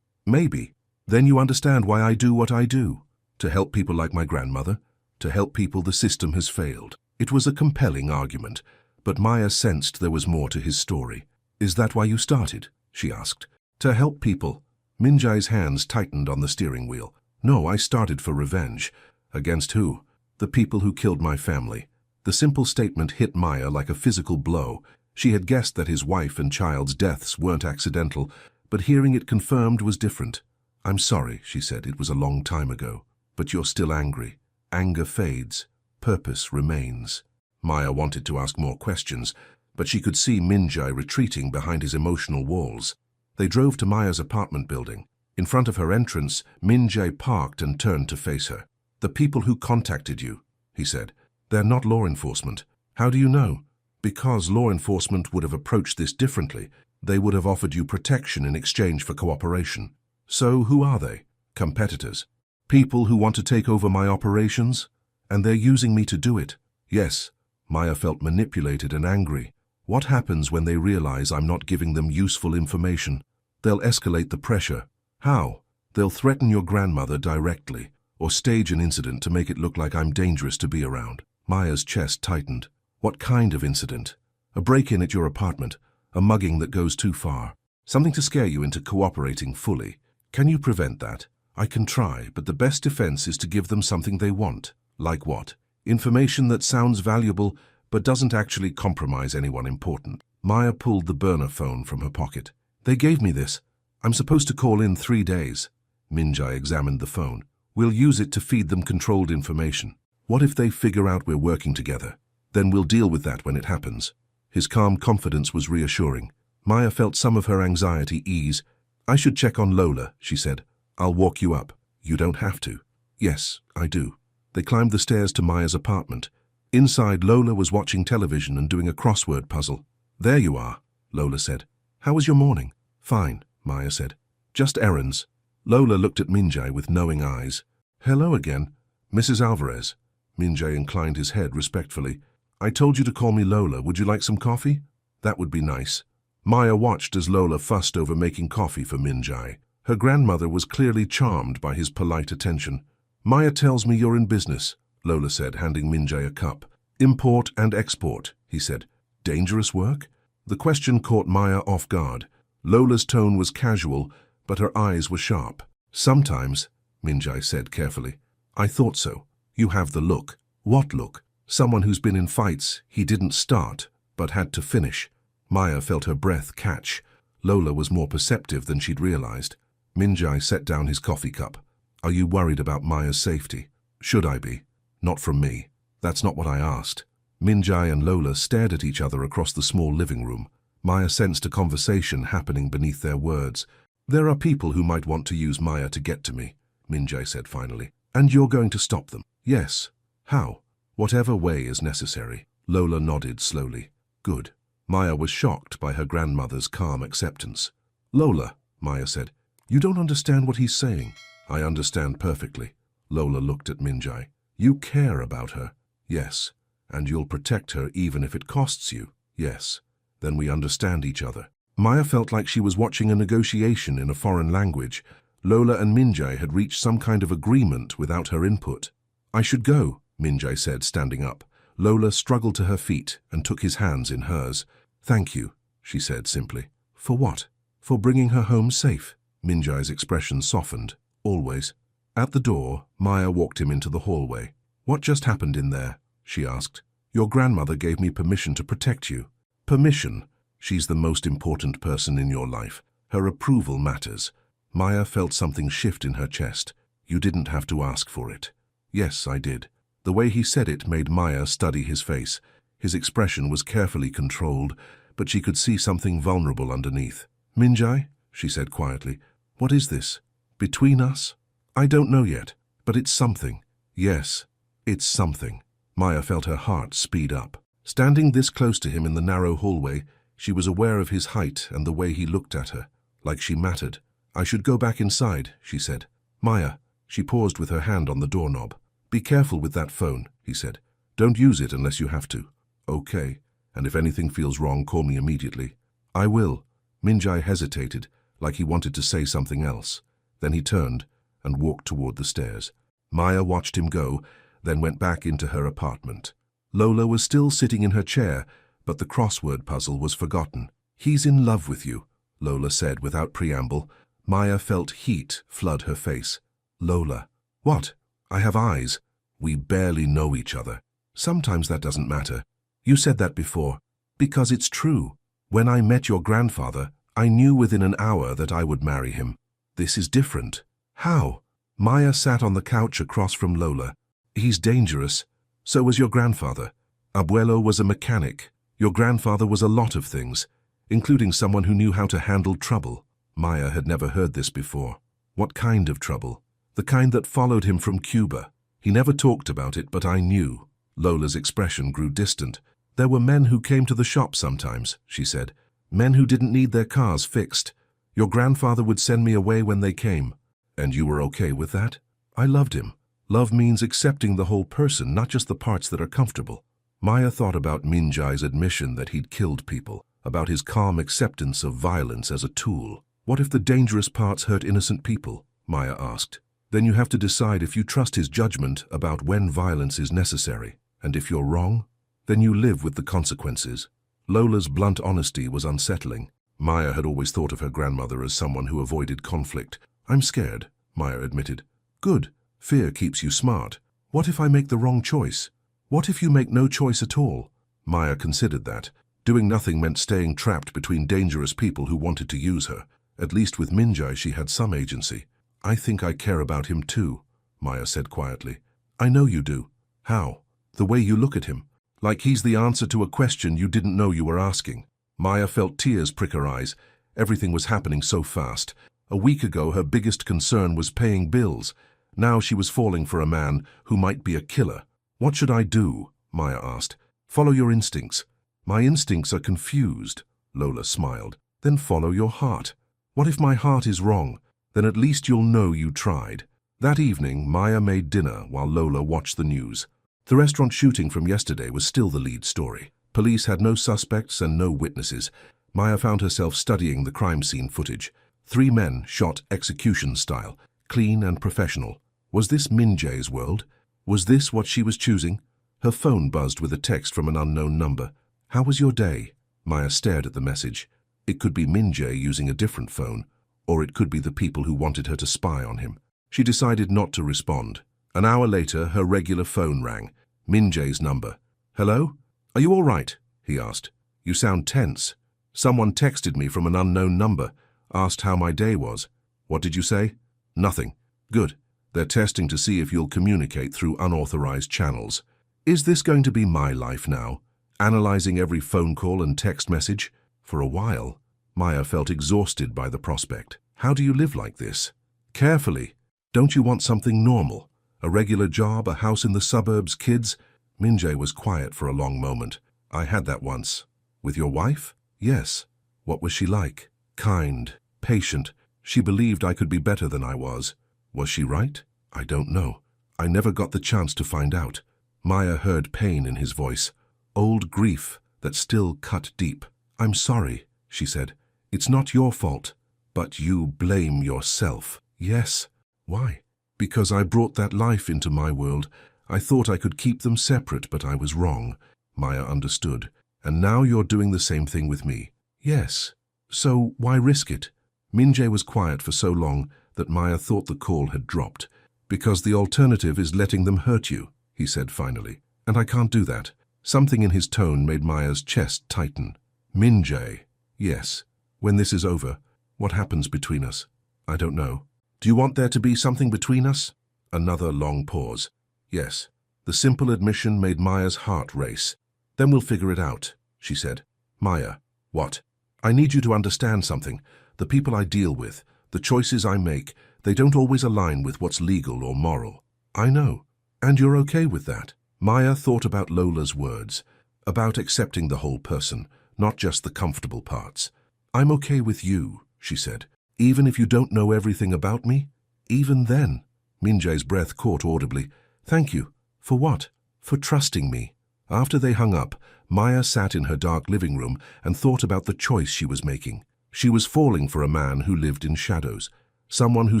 Maybe. Then you understand why I do what I do. To help people like my grandmother. To help people the system has failed." It was a compelling argument, but Maya sensed there was more to his story. "Is that why you started?" she asked. "To help people." Minjae's hands tightened on the steering wheel. "No, I started for revenge." "Against who?" "The people who killed my family." The simple statement hit Maya like a physical blow. She had guessed that his wife and child's deaths weren't accidental, but hearing it confirmed was different. "I'm sorry," she said. "It was a long time ago. But you're still angry. Anger fades. Purpose remains." Maya wanted to ask more questions, but she could see Minjae retreating behind his emotional walls. They drove to Maya's apartment building. In front of her entrance, Minjae parked and turned to face her. "The people who contacted you," he said. "They're not law enforcement." "How do you know?" "Because law enforcement would have approached this differently. They would have offered you protection in exchange for cooperation." "So who are they?" "Competitors. People who want to take over my operations? And they're using me to do it." "Yes." Maya felt manipulated and angry. "What happens when they realize I'm not giving them useful information?" "They'll escalate the pressure." "How?" "They'll threaten your grandmother directly, or stage an incident to make it look like I'm dangerous to be around." Maya's chest tightened. "What kind of incident?" "A break-in at your apartment, a mugging that goes too far. Something to scare you into cooperating fully. Can you prevent that?" "I can try, but the best defense is to give them something they want." "Like what?" "Information that sounds valuable, but doesn't actually compromise anyone important." Maya pulled the burner phone from her pocket. "They gave me this. I'm supposed to call in 3 days." Minjae examined the phone. "We'll use it to feed them controlled information." "What if they figure out we're working together? Then we'll deal with that when it happens." His calm confidence was reassuring. Maya felt some of her anxiety ease. "I should check on Lola," she said. "I'll walk you up." "You don't have to." "Yes, I do." They climbed the stairs to Maya's apartment. Inside, Lola was watching television and doing a crossword puzzle. "There you are," Lola said. "How was your morning?" "Fine," Maya said. "Just errands." Lola looked at Minjae with knowing eyes. "Hello again, Mrs. Alvarez." Minjae inclined his head respectfully. "I told you to call me Lola. Would you like some coffee?" "That would be nice." Maya watched as Lola fussed over making coffee for Minjae. Her grandmother was clearly charmed by his polite attention. "Maya tells me you're in business," Lola said, handing Minjae a cup. "Import and export," he said. "Dangerous work?" The question caught Maya off guard. Lola's tone was casual, but her eyes were sharp. "Sometimes," Minjae said carefully. "I thought so. You have the look." "What look?" "Someone who's been in fights he didn't start, but had to finish." Maya felt her breath catch. Lola was more perceptive than she'd realized. Minjae set down his coffee cup. "Are you worried about Maya's safety?" "Should I be?" "Not from me." "That's not what I asked." Minjae and Lola stared at each other across the small living room. Maya sensed a conversation happening beneath their words. "There are people who might want to use Maya to get to me," Minjae said finally. "And you're going to stop them?" "Yes." "How?" "Whatever way is necessary." Lola nodded slowly. Good. Maya was shocked by her grandmother's calm acceptance. Lola, Maya said, you don't understand what he's saying. I understand perfectly. Lola looked at Minjai. You care about her. Yes. And you'll protect her even if it costs you. Yes. Then we understand each other. Maya felt like she was watching a negotiation in a foreign language. Lola and Minjai had reached some kind of agreement without her input. I should go, Minjai said, standing up. Lola struggled to her feet and took his hands in hers. Thank you, she said simply. For what? For bringing her home safe. Minjai's expression softened. Always. At the door, Maya walked him into the hallway. What just happened in there? She asked. Your grandmother gave me permission to protect you. Permission? She's the most important person in your life. Her approval matters. Maya felt something shift in her chest. You didn't have to ask for it. Yes, I did. The way he said it made Maya study his face. His expression was carefully controlled, but she could see something vulnerable underneath. Minjai, she said quietly, what is this? Between us? I don't know yet, but it's something. Yes, it's something. Maya felt her heart speed up. Standing this close to him in the narrow hallway, she was aware of his height and the way he looked at her, like she mattered. I should go back inside, she said. Maya, she paused with her hand on the doorknob. Be careful with that phone, he said. Don't use it unless you have to. Okay, and if anything feels wrong, call me immediately. I will. Minjai hesitated, like he wanted to say something else. Then he turned and walked toward the stairs. Maya watched him go, then went back into her apartment. Lola was still sitting in her chair, but the crossword puzzle was forgotten. He's in love with you, Lola said without preamble. Maya felt heat flood her face. Lola. What? I have eyes. We barely know each other. Sometimes that doesn't matter. You said that before. Because it's true. When I met your grandfather, I knew within an hour that I would marry him. This is different. How? Maya sat on the couch across from Lola. He's dangerous. So was your grandfather. Abuelo was a mechanic. Your grandfather was a lot of things, including someone who knew how to handle trouble. Maya had never heard this before. What kind of trouble? The kind that followed him from Cuba. He never talked about it, but I knew. Lola's expression grew distant. There were men who came to the shop sometimes, she said. Men who didn't need their cars fixed. Your grandfather would send me away when they came. And you were okay with that? I loved him. Love means accepting the whole person, not just the parts that are comfortable. Maya thought about Minjai's admission that he'd killed people, about his calm acceptance of violence as a tool. What if the dangerous parts hurt innocent people? Maya asked. Then you have to decide if you trust his judgment about when violence is necessary. And if you're wrong, then you live with the consequences. Lola's blunt honesty was unsettling. Maya had always thought of her grandmother as someone who avoided conflict. I'm scared, Maya admitted. Good. Fear keeps you smart. What if I make the wrong choice? What if you make no choice at all? Maya considered that. Doing nothing meant staying trapped between dangerous people who wanted to use her. At least with Minjai she had some agency. I think I care about him too, Maya said quietly. I know you do. How? The way you look at him. Like he's the answer to a question you didn't know you were asking. Maya felt tears prick her eyes. Everything was happening so fast. A week ago her biggest concern was paying bills. Now she was falling for a man who might be a killer. What should I do? Maya asked. Follow your instincts. My instincts are confused, Lola smiled. Then follow your heart. What if my heart is wrong? Then at least you'll know you tried. That evening, Maya made dinner while Lola watched the news. The restaurant shooting from yesterday was still the lead story. Police had no suspects and no witnesses. Maya found herself studying the crime scene footage. 3 men shot execution style, clean and professional. Was this Minjai's world? Was this what she was choosing? Her phone buzzed with a text from an unknown number. How was your day? Maya stared at the message. It could be Minjai using a different phone, or it could be the people who wanted her to spy on him. She decided not to respond. An hour later, her regular phone rang. Minjai's number. Hello? Are you all right? He asked. You sound tense. Someone texted me from an unknown number, asked how my day was. What did you say? Nothing. Good. They're testing to see if you'll communicate through unauthorized channels. Is this going to be my life now? Analyzing every phone call and text message? For a while, Maya felt exhausted by the prospect. How do you live like this? Carefully. Don't you want something normal? A regular job, a house in the suburbs, kids? Minjae was quiet for a long moment. I had that once. With your wife? Yes. What was she like? Kind, patient. She believed I could be better than I was. Was she right? I don't know. I never got the chance to find out. Maya heard pain in his voice. Old grief that still cut deep. I'm sorry, she said. It's not your fault. But you blame yourself. Yes. Why? Because I brought that life into my world. I thought I could keep them separate, but I was wrong. Maya understood. And now you're doing the same thing with me. Yes. So why risk it? Minjae was quiet for so long that Maya thought the call had dropped. Because the alternative is letting them hurt you, he said finally. And I can't do that. Something in his tone made Maya's chest tighten. Minjae. Yes. When this is over, what happens between us? I don't know. Do you want there to be something between us? Another long pause. Yes. The simple admission made Maya's heart race. Then we'll figure it out, she said. Maya. What? I need you to understand something. The people I deal with, the choices I make, they don't always align with what's legal or moral. I know. And you're okay with that. Maya thought about Lola's words, about accepting the whole person, not just the comfortable parts. I'm okay with you, she said. Even if you don't know everything about me? Even then. Minjae's breath caught audibly. Thank you. For what? For trusting me. After they hung up, Maya sat in her dark living room and thought about the choice she was making. She was falling for a man who lived in shadows, someone who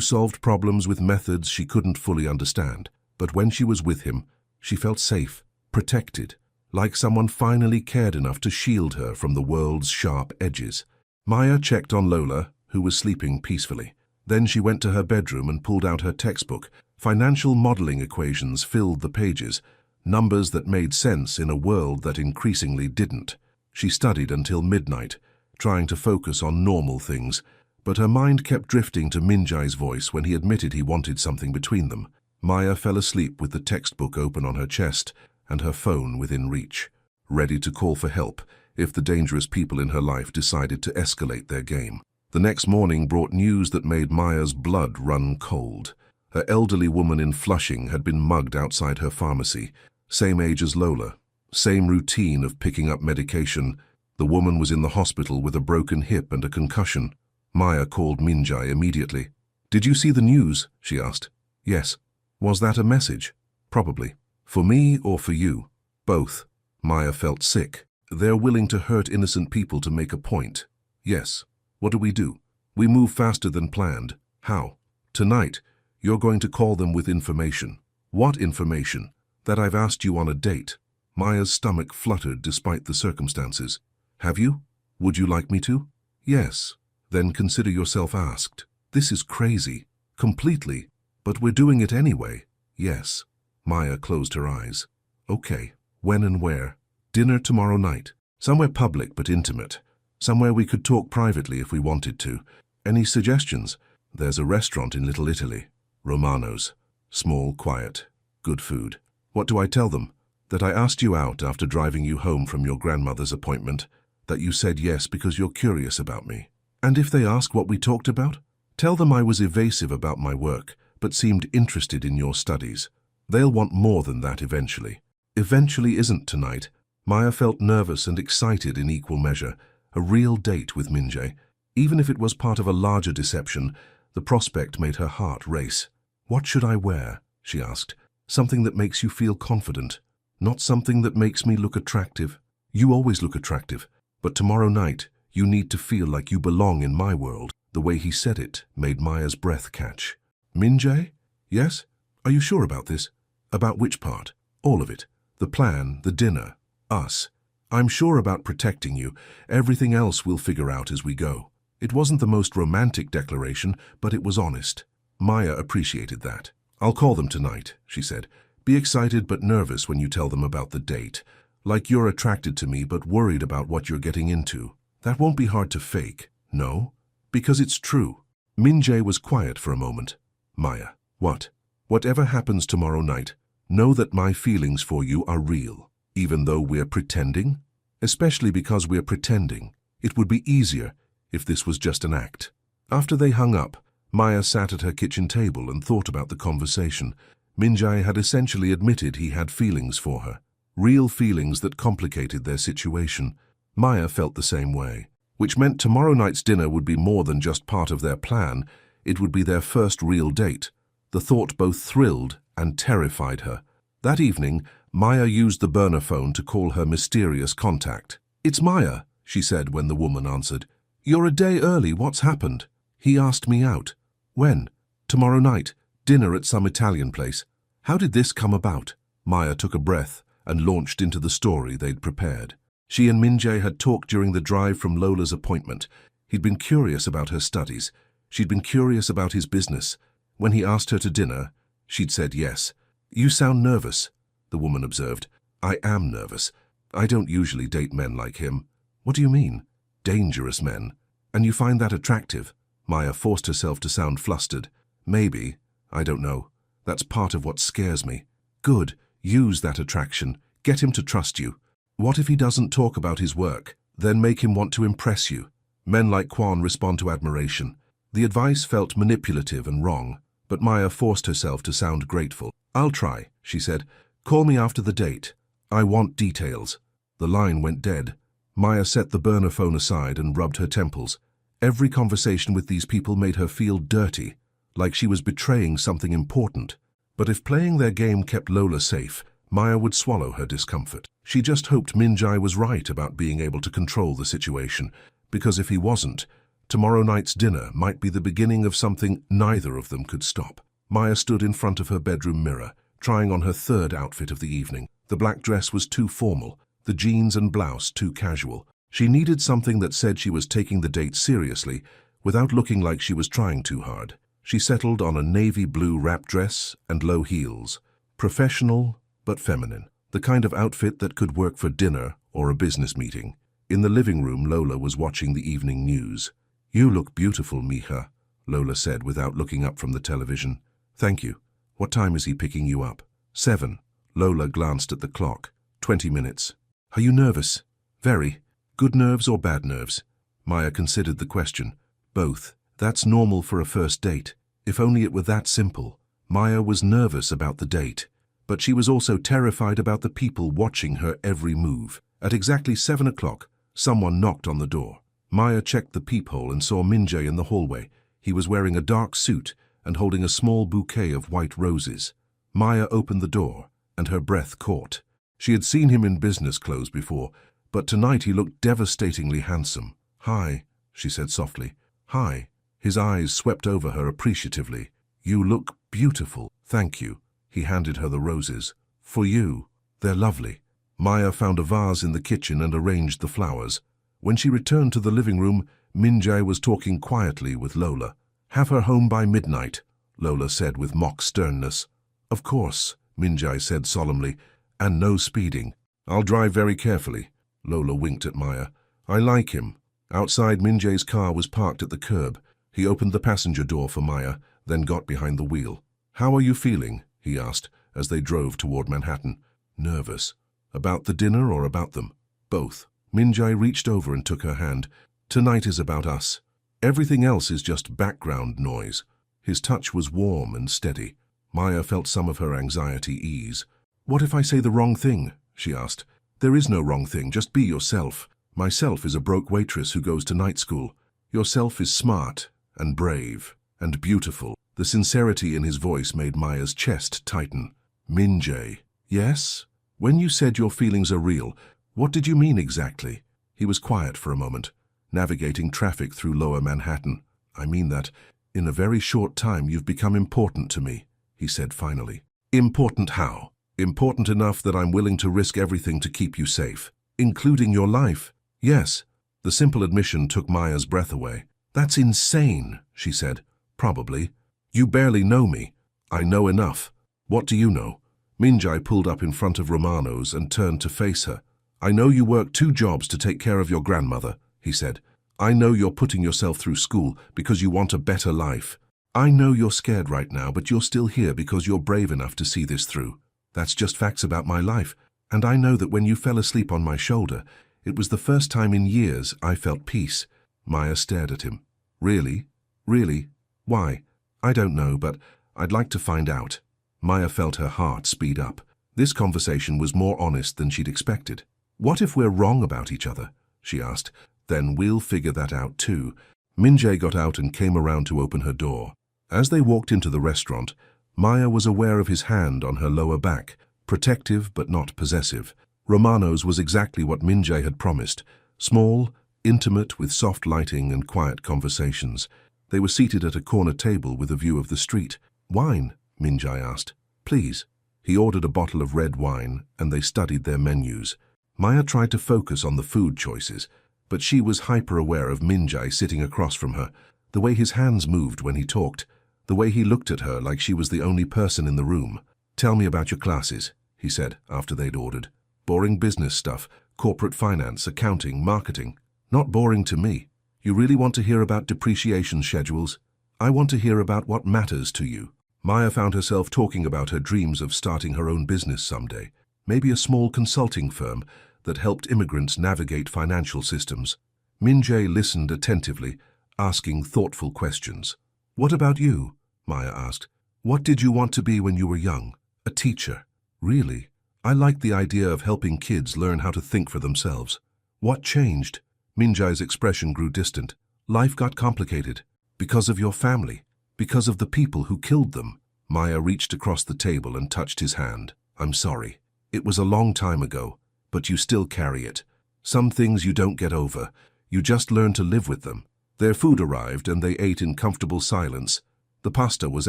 solved problems with methods she couldn't fully understand. But when she was with him, she felt safe, protected, like someone finally cared enough to shield her from the world's sharp edges. Maya checked on Lola, who was sleeping peacefully. Then she went to her bedroom and pulled out her textbook. Financial modeling equations filled the pages, numbers that made sense in a world that increasingly didn't. She studied until midnight, trying to focus on normal things, but her mind kept drifting to Minjae's voice when he admitted he wanted something between them. Maya fell asleep with the textbook open on her chest and her phone within reach, ready to call for help if the dangerous people in her life decided to escalate their game. The next morning brought news that made Maya's blood run cold. Her elderly woman in Flushing had been mugged outside her pharmacy, same age as Lola, same routine of picking up medication. The woman was in the hospital with a broken hip and a concussion. Maya called Minjae immediately. Did you see the news? She asked. Yes. Was that a message? Probably. For me or for you? Both. Maya felt sick. They're willing to hurt innocent people to make a point. Yes. What do? We move faster than planned. How? Tonight, you're going to call them with information. What information? That I've asked you on a date. Maya's stomach fluttered despite the circumstances. Have you? Would you like me to? Yes. Then consider yourself asked. This is crazy. Completely. But we're doing it anyway. Yes. Maya closed her eyes. Okay. When and where? Dinner tomorrow night. Somewhere public but intimate. Somewhere we could talk privately if we wanted to. Any suggestions? There's a restaurant in Little Italy. Romano's. Small, quiet. Good food. What do I tell them? That I asked you out after driving you home from your grandmother's appointment? That you said yes because you're curious about me? And if they ask what we talked about? Tell them I was evasive about my work, but seemed interested in your studies. They'll want more than that eventually. Eventually isn't tonight. Maya felt nervous and excited in equal measure. A real date with Minjae. Even if it was part of a larger deception, the prospect made her heart race. What should I wear? She asked. Something that makes you feel confident. Not something that makes me look attractive. You always look attractive. But tomorrow night, you need to feel like you belong in my world. The way he said it made Maya's breath catch. Minjae? Yes? Are you sure about this? About which part? All of it. The plan, the dinner, us. I'm sure about protecting you. Everything else we'll figure out as we go. It wasn't the most romantic declaration, but it was honest. Maya appreciated that. I'll call them tonight, she said. Be excited but nervous when you tell them about the date. Like you're attracted to me but worried about what you're getting into. That won't be hard to fake. No? Because it's true. Minjae was quiet for a moment. Maya, what? Whatever happens tomorrow night, know that my feelings for you are real, even though we're pretending. Especially because we're pretending. It would be easier if this was just an act. After they hung up, Maya sat at her kitchen table and thought about the conversation. Minjae had essentially admitted he had feelings for her. real feelings that complicated their situation. Maya felt the same way, which meant tomorrow night's dinner would be more than just part of their plan. It would be their first real date. The thought both thrilled and terrified her. That evening, Maya used the burner phone to call her mysterious contact. "It's Maya," she said when the woman answered. "You're a day early, what's happened?" "He asked me out." "When?" "Tomorrow night, dinner at some Italian place." "How did this come about?" Maya took a breath and launched into the story they'd prepared. She and Minjae had talked during the drive from Lola's appointment. He'd been curious about her studies. She'd been curious about his business. When he asked her to dinner, she'd said yes. "You sound nervous," the woman observed. "I am nervous. I don't usually date men like him." "What do you mean?" "Dangerous men." "And you find that attractive?" Maya forced herself to sound flustered. "Maybe. I don't know. That's part of what scares me." "Good. Use that attraction. Get him to trust you." "What if he doesn't talk about his work? Then make him want to impress you." Men like Quan respond to admiration. The advice felt manipulative and wrong, but Maya forced herself to sound grateful. "I'll try," she said. "Call me after the date. I want details." The line went dead. Maya set the burner phone aside and rubbed her temples. Every conversation with these people made her feel dirty, like she was betraying something important. But if playing their game kept Lola safe, Maya would swallow her discomfort. She just hoped Minjae was right about being able to control the situation, because if he wasn't, tomorrow night's dinner might be the beginning of something neither of them could stop. Maya stood in front of her bedroom mirror, trying on her third outfit of the evening. The black dress was too formal, the jeans and blouse too casual. She needed something that said she was taking the date seriously, without looking like she was trying too hard. She settled on a navy blue wrap dress and low heels. Professional, but feminine. The kind of outfit that could work for dinner or a business meeting. In the living room, Lola was watching the evening news. "You look beautiful, Mija," Lola said without looking up from the television. "Thank you. What time is he picking you up?" 7. Lola glanced at the clock. 20 minutes. "Are you nervous?" "Very. Good nerves or bad nerves?" Maya considered the question. "Both. That's normal for a first date. If only it were that simple." Maya was nervous about the date, but she was also terrified about the people watching her every move. At exactly 7 o'clock, someone knocked on the door. Maya checked the peephole and saw Minjae in the hallway. He was wearing a dark suit and holding a small bouquet of white roses. Maya opened the door, and her breath caught. She had seen him in business clothes before, but tonight he looked devastatingly handsome. "Hi," she said softly. "Hi." His eyes swept over her appreciatively. "You look beautiful." "Thank you." He handed her the roses. "For you. They're lovely." Maya found a vase in the kitchen and arranged the flowers. When she returned to the living room, Minjae was talking quietly with Lola. "Have her home by midnight," Lola said with mock sternness. "Of course," Minjae said solemnly, "and no speeding." "I'll drive very carefully." Lola winked at Maya. "I like him." Outside, Minjae's car was parked at the curb. He opened the passenger door for Maya, then got behind the wheel. "How are you feeling?" he asked as they drove toward Manhattan. "Nervous." "About the dinner or about them?" "Both." Minjae reached over and took her hand. "Tonight is about us. Everything else is just background noise." His touch was warm and steady. Maya felt some of her anxiety ease. "What if I say the wrong thing?" she asked. "There is no wrong thing, just be yourself. Myself is a broke waitress who goes to night school. Yourself is smart and brave and beautiful." The sincerity in his voice made Maya's chest tighten. "Minjae." "Yes? When you said your feelings are real, what did you mean exactly?" He was quiet for a moment, navigating traffic through lower Manhattan. "I mean that, in a very short time you've become important to me," he said finally. "Important how?" "Important enough that I'm willing to risk everything to keep you safe." "Including your life?" "Yes." The simple admission took Maya's breath away. "That's insane," she said. "Probably. You barely know me." "I know enough." "What do you know?" Minjae pulled up in front of Romano's and turned to face her. "I know you work 2 jobs to take care of your grandmother," he said. "I know you're putting yourself through school because you want a better life. I know you're scared right now, but you're still here because you're brave enough to see this through. That's just facts about my life, and I know that when you fell asleep on my shoulder, it was the first time in years I felt peace." Maya stared at him. "Really? Really? Why?" "I don't know, but I'd like to find out." Maya felt her heart speed up. This conversation was more honest than she'd expected. "What if we're wrong about each other?" she asked. "Then we'll figure that out too." Minjae got out and came around to open her door. As they walked into the restaurant, Maya was aware of his hand on her lower back, protective but not possessive. Romano's was exactly what Minjae had promised, small, intimate with soft lighting and quiet conversations. They were seated at a corner table with a view of the street. "Wine?" Minjae asked. "Please." He ordered a bottle of red wine, and they studied their menus. Maya tried to focus on the food choices, but she was hyper-aware of Minjae sitting across from her, the way his hands moved when he talked, the way he looked at her like she was the only person in the room. "Tell me about your classes," he said after they'd ordered. "Boring business stuff, corporate finance, accounting, marketing. Not boring to me. You really want to hear about depreciation schedules? I want to hear about what matters to you." Maya found herself talking about her dreams of starting her own business someday, maybe a small consulting firm that helped immigrants navigate financial systems. Minjae listened attentively, asking thoughtful questions. "What about you?" Maya asked. "What did you want to be when you were young? A teacher?" "Really? I liked the idea of helping kids learn how to think for themselves." "What changed?" Minjae's expression grew distant. "Life got complicated. Because of your family. Because of the people who killed them." Maya reached across the table and touched his hand. "I'm sorry. It was a long time ago, but you still carry it. Some things you don't get over. You just learn to live with them." Their food arrived and they ate in comfortable silence. The pasta was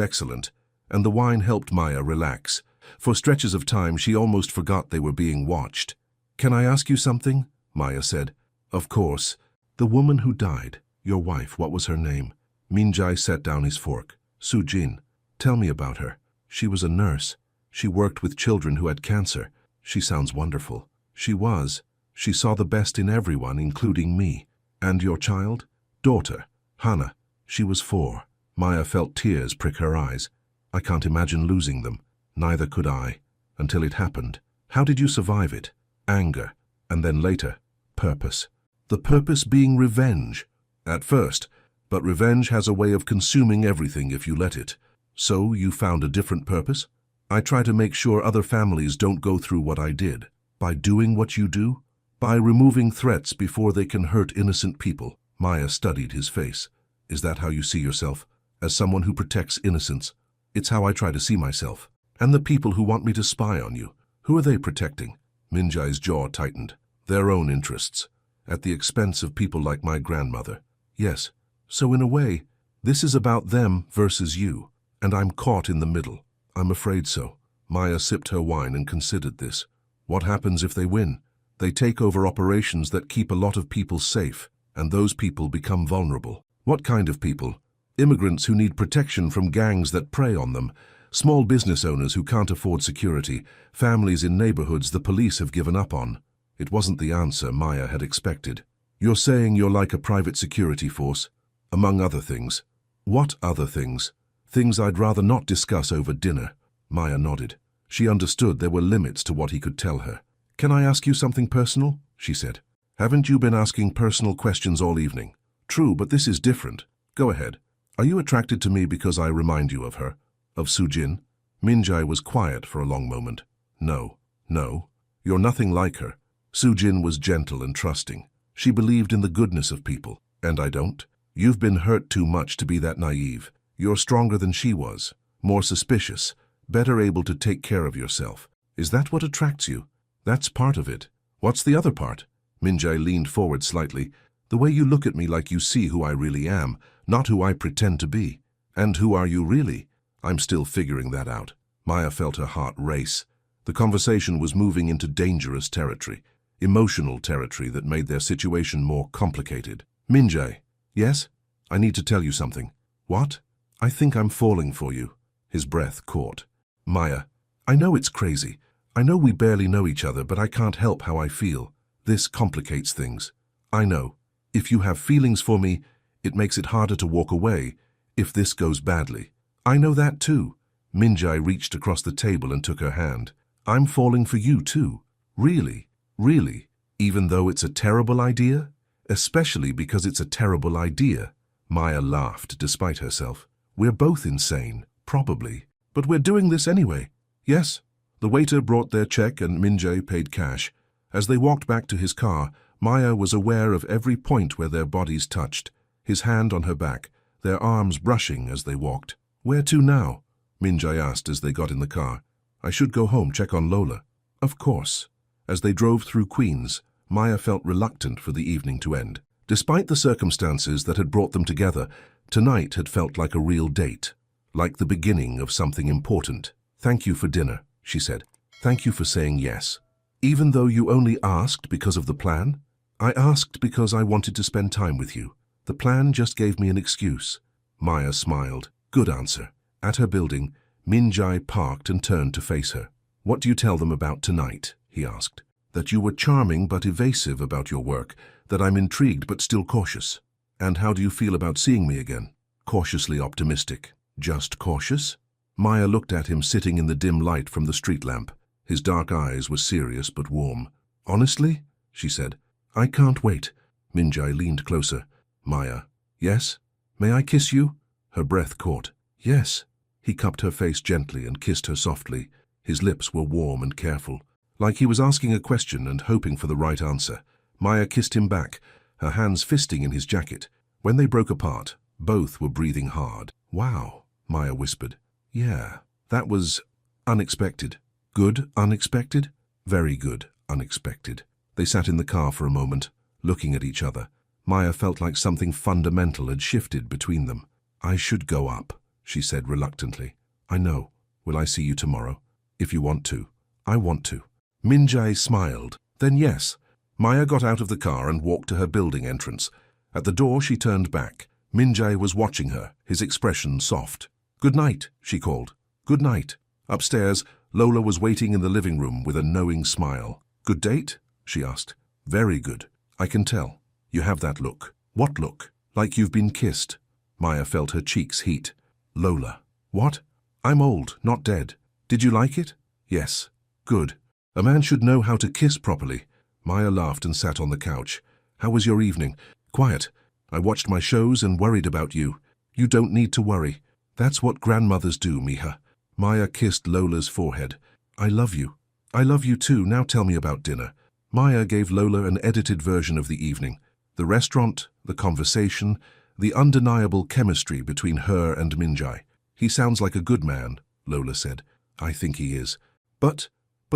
excellent, and the wine helped Maya relax. For stretches of time, she almost forgot they were being watched. "Can I ask you something?" Maya said. "Of course. The woman who died, your wife, what was her name?" Minjae set down his fork. "Sujin. Tell me about her." "She was a nurse. She worked with children who had cancer." "She sounds wonderful." "She was. She saw the best in everyone, including me." "And your child?" "Daughter, Hannah. She was 4. Maya felt tears prick her eyes. "I can't imagine losing them." "Neither could I, until it happened." "How did you survive it?" "Anger, and then later, purpose." "The purpose being revenge?" "At first, but revenge has a way of consuming everything if you let it." "So you found a different purpose?" "I try to make sure other families don't go through what I did." "By doing what you do?" "By removing threats before they can hurt innocent people." Maya studied his face. "Is that how you see yourself? As someone who protects innocence?" "It's how I try to see myself." "And the people who want me to spy on you, who are they protecting?" Minjae's jaw tightened. "Their own interests, at the expense of people like my grandmother." "Yes. So in a way, this is about them versus you, and I'm caught in the middle." "I'm afraid so." Maya sipped her wine and considered this. "What happens if they win? They take over operations that keep a lot of people safe, and those people become vulnerable." "What kind of people?" "Immigrants who need protection from gangs that prey on them, small business owners who can't afford security, families in neighborhoods the police have given up on." It wasn't the answer Maya had expected. "You're saying you're like a private security force?" "Among other things." "What other things?" "Things I'd rather not discuss over dinner." Maya nodded. She understood there were limits to what he could tell her. "Can I ask you something personal?" she said. "Haven't you been asking personal questions all evening?" "True, but this is different." "Go ahead. Are you attracted to me because I remind you of her? Of Sujin?" Minjae was quiet for a long moment. "No. No. You're nothing like her." Sujin was gentle and trusting. She believed in the goodness of people. "And I don't?" "You've been hurt too much to be that naive. You're stronger than she was, more suspicious, better able to take care of yourself." "Is that what attracts you?" "That's part of it." "What's the other part?" Minjae leaned forward slightly. "The way you look at me like you see who I really am, not who I pretend to be." "And who are you really?" "I'm still figuring that out." Maya felt her heart race. The conversation was moving into dangerous territory, emotional territory that made their situation more complicated. "Minjae." "Yes? I need to tell you something." "What?" "I think I'm falling for you." His breath caught. "Maya, I know it's crazy. I know we barely know each other, but I can't help how I feel. This complicates things. I know. If you have feelings for me, it makes it harder to walk away if this goes badly." "I know that too." Minjae reached across the table and took her hand. "I'm falling for you too." "Really? Really? Even though it's a terrible idea?" "Especially because it's a terrible idea." Maya laughed despite herself. "We're both insane, probably. But we're doing this anyway." "Yes, The waiter brought their check and Minjae paid cash. As they walked back to his car, Maya was aware of every point where their bodies touched, his hand on her back, their arms brushing as they walked. "Where to now?" Minjae asked as they got in the car. "I should go home, check on Lola." "Of course." As they drove through Queens, Maya felt reluctant for the evening to end. Despite the circumstances that had brought them together, tonight had felt like a real date, like the beginning of something important. "Thank you for dinner," she said. "Thank you for saying yes. Even though you only asked because of the plan?" "I asked because I wanted to spend time with you. The plan just gave me an excuse." Maya smiled. "Good answer." At her building, Minjae parked and turned to face her. "What do you tell them about tonight?" he asked. "That you were charming but evasive about your work, that I'm intrigued but still cautious. And how do you feel about seeing me again?" "Cautiously optimistic." "Just cautious?" Maya looked at him sitting in the dim light from the street lamp. His dark eyes were serious but warm. "Honestly?" she said. "I can't wait." Minjae leaned closer. "Maya." "Yes?" "May I kiss you?" Her breath caught. "Yes." He cupped her face gently and kissed her softly. His lips were warm and careful, like he was asking a question and hoping for the right answer. Maya kissed him back, her hands fisting in his jacket. When they broke apart, both were breathing hard. "Wow," Maya whispered. "Yeah, that was unexpected." "Good unexpected?" "Very good unexpected." They sat in the car for a moment, looking at each other. Maya felt like something fundamental had shifted between them. "I should go up," she said reluctantly. "I know. Will I see you tomorrow?" "If you want to." "I want to." Minjae smiled. "Then yes." Maya got out of the car and walked to her building entrance. At the door, she turned back. Minjae was watching her, his expression soft. "Good night," she called. "Good night." Upstairs, Lola was waiting in the living room with a knowing smile. "Good date?" she asked. "Very good. I can tell. You have that look." "What look?" "Like you've been kissed." Maya felt her cheeks heat. "Lola." "What?" "I'm old, not dead. Did you like it?" "Yes." "Good. A man should know how to kiss properly." Maya laughed and sat on the couch. "How was your evening?" "Quiet. I watched my shows and worried about you." "You don't need to worry. That's what grandmothers do, Mija." Maya kissed Lola's forehead. "I love you." "I love you too. Now tell me about dinner." Maya gave Lola an edited version of the evening. The restaurant, the conversation, the undeniable chemistry between her and Minjae. "He sounds like a good man," Lola said. "I think he is. But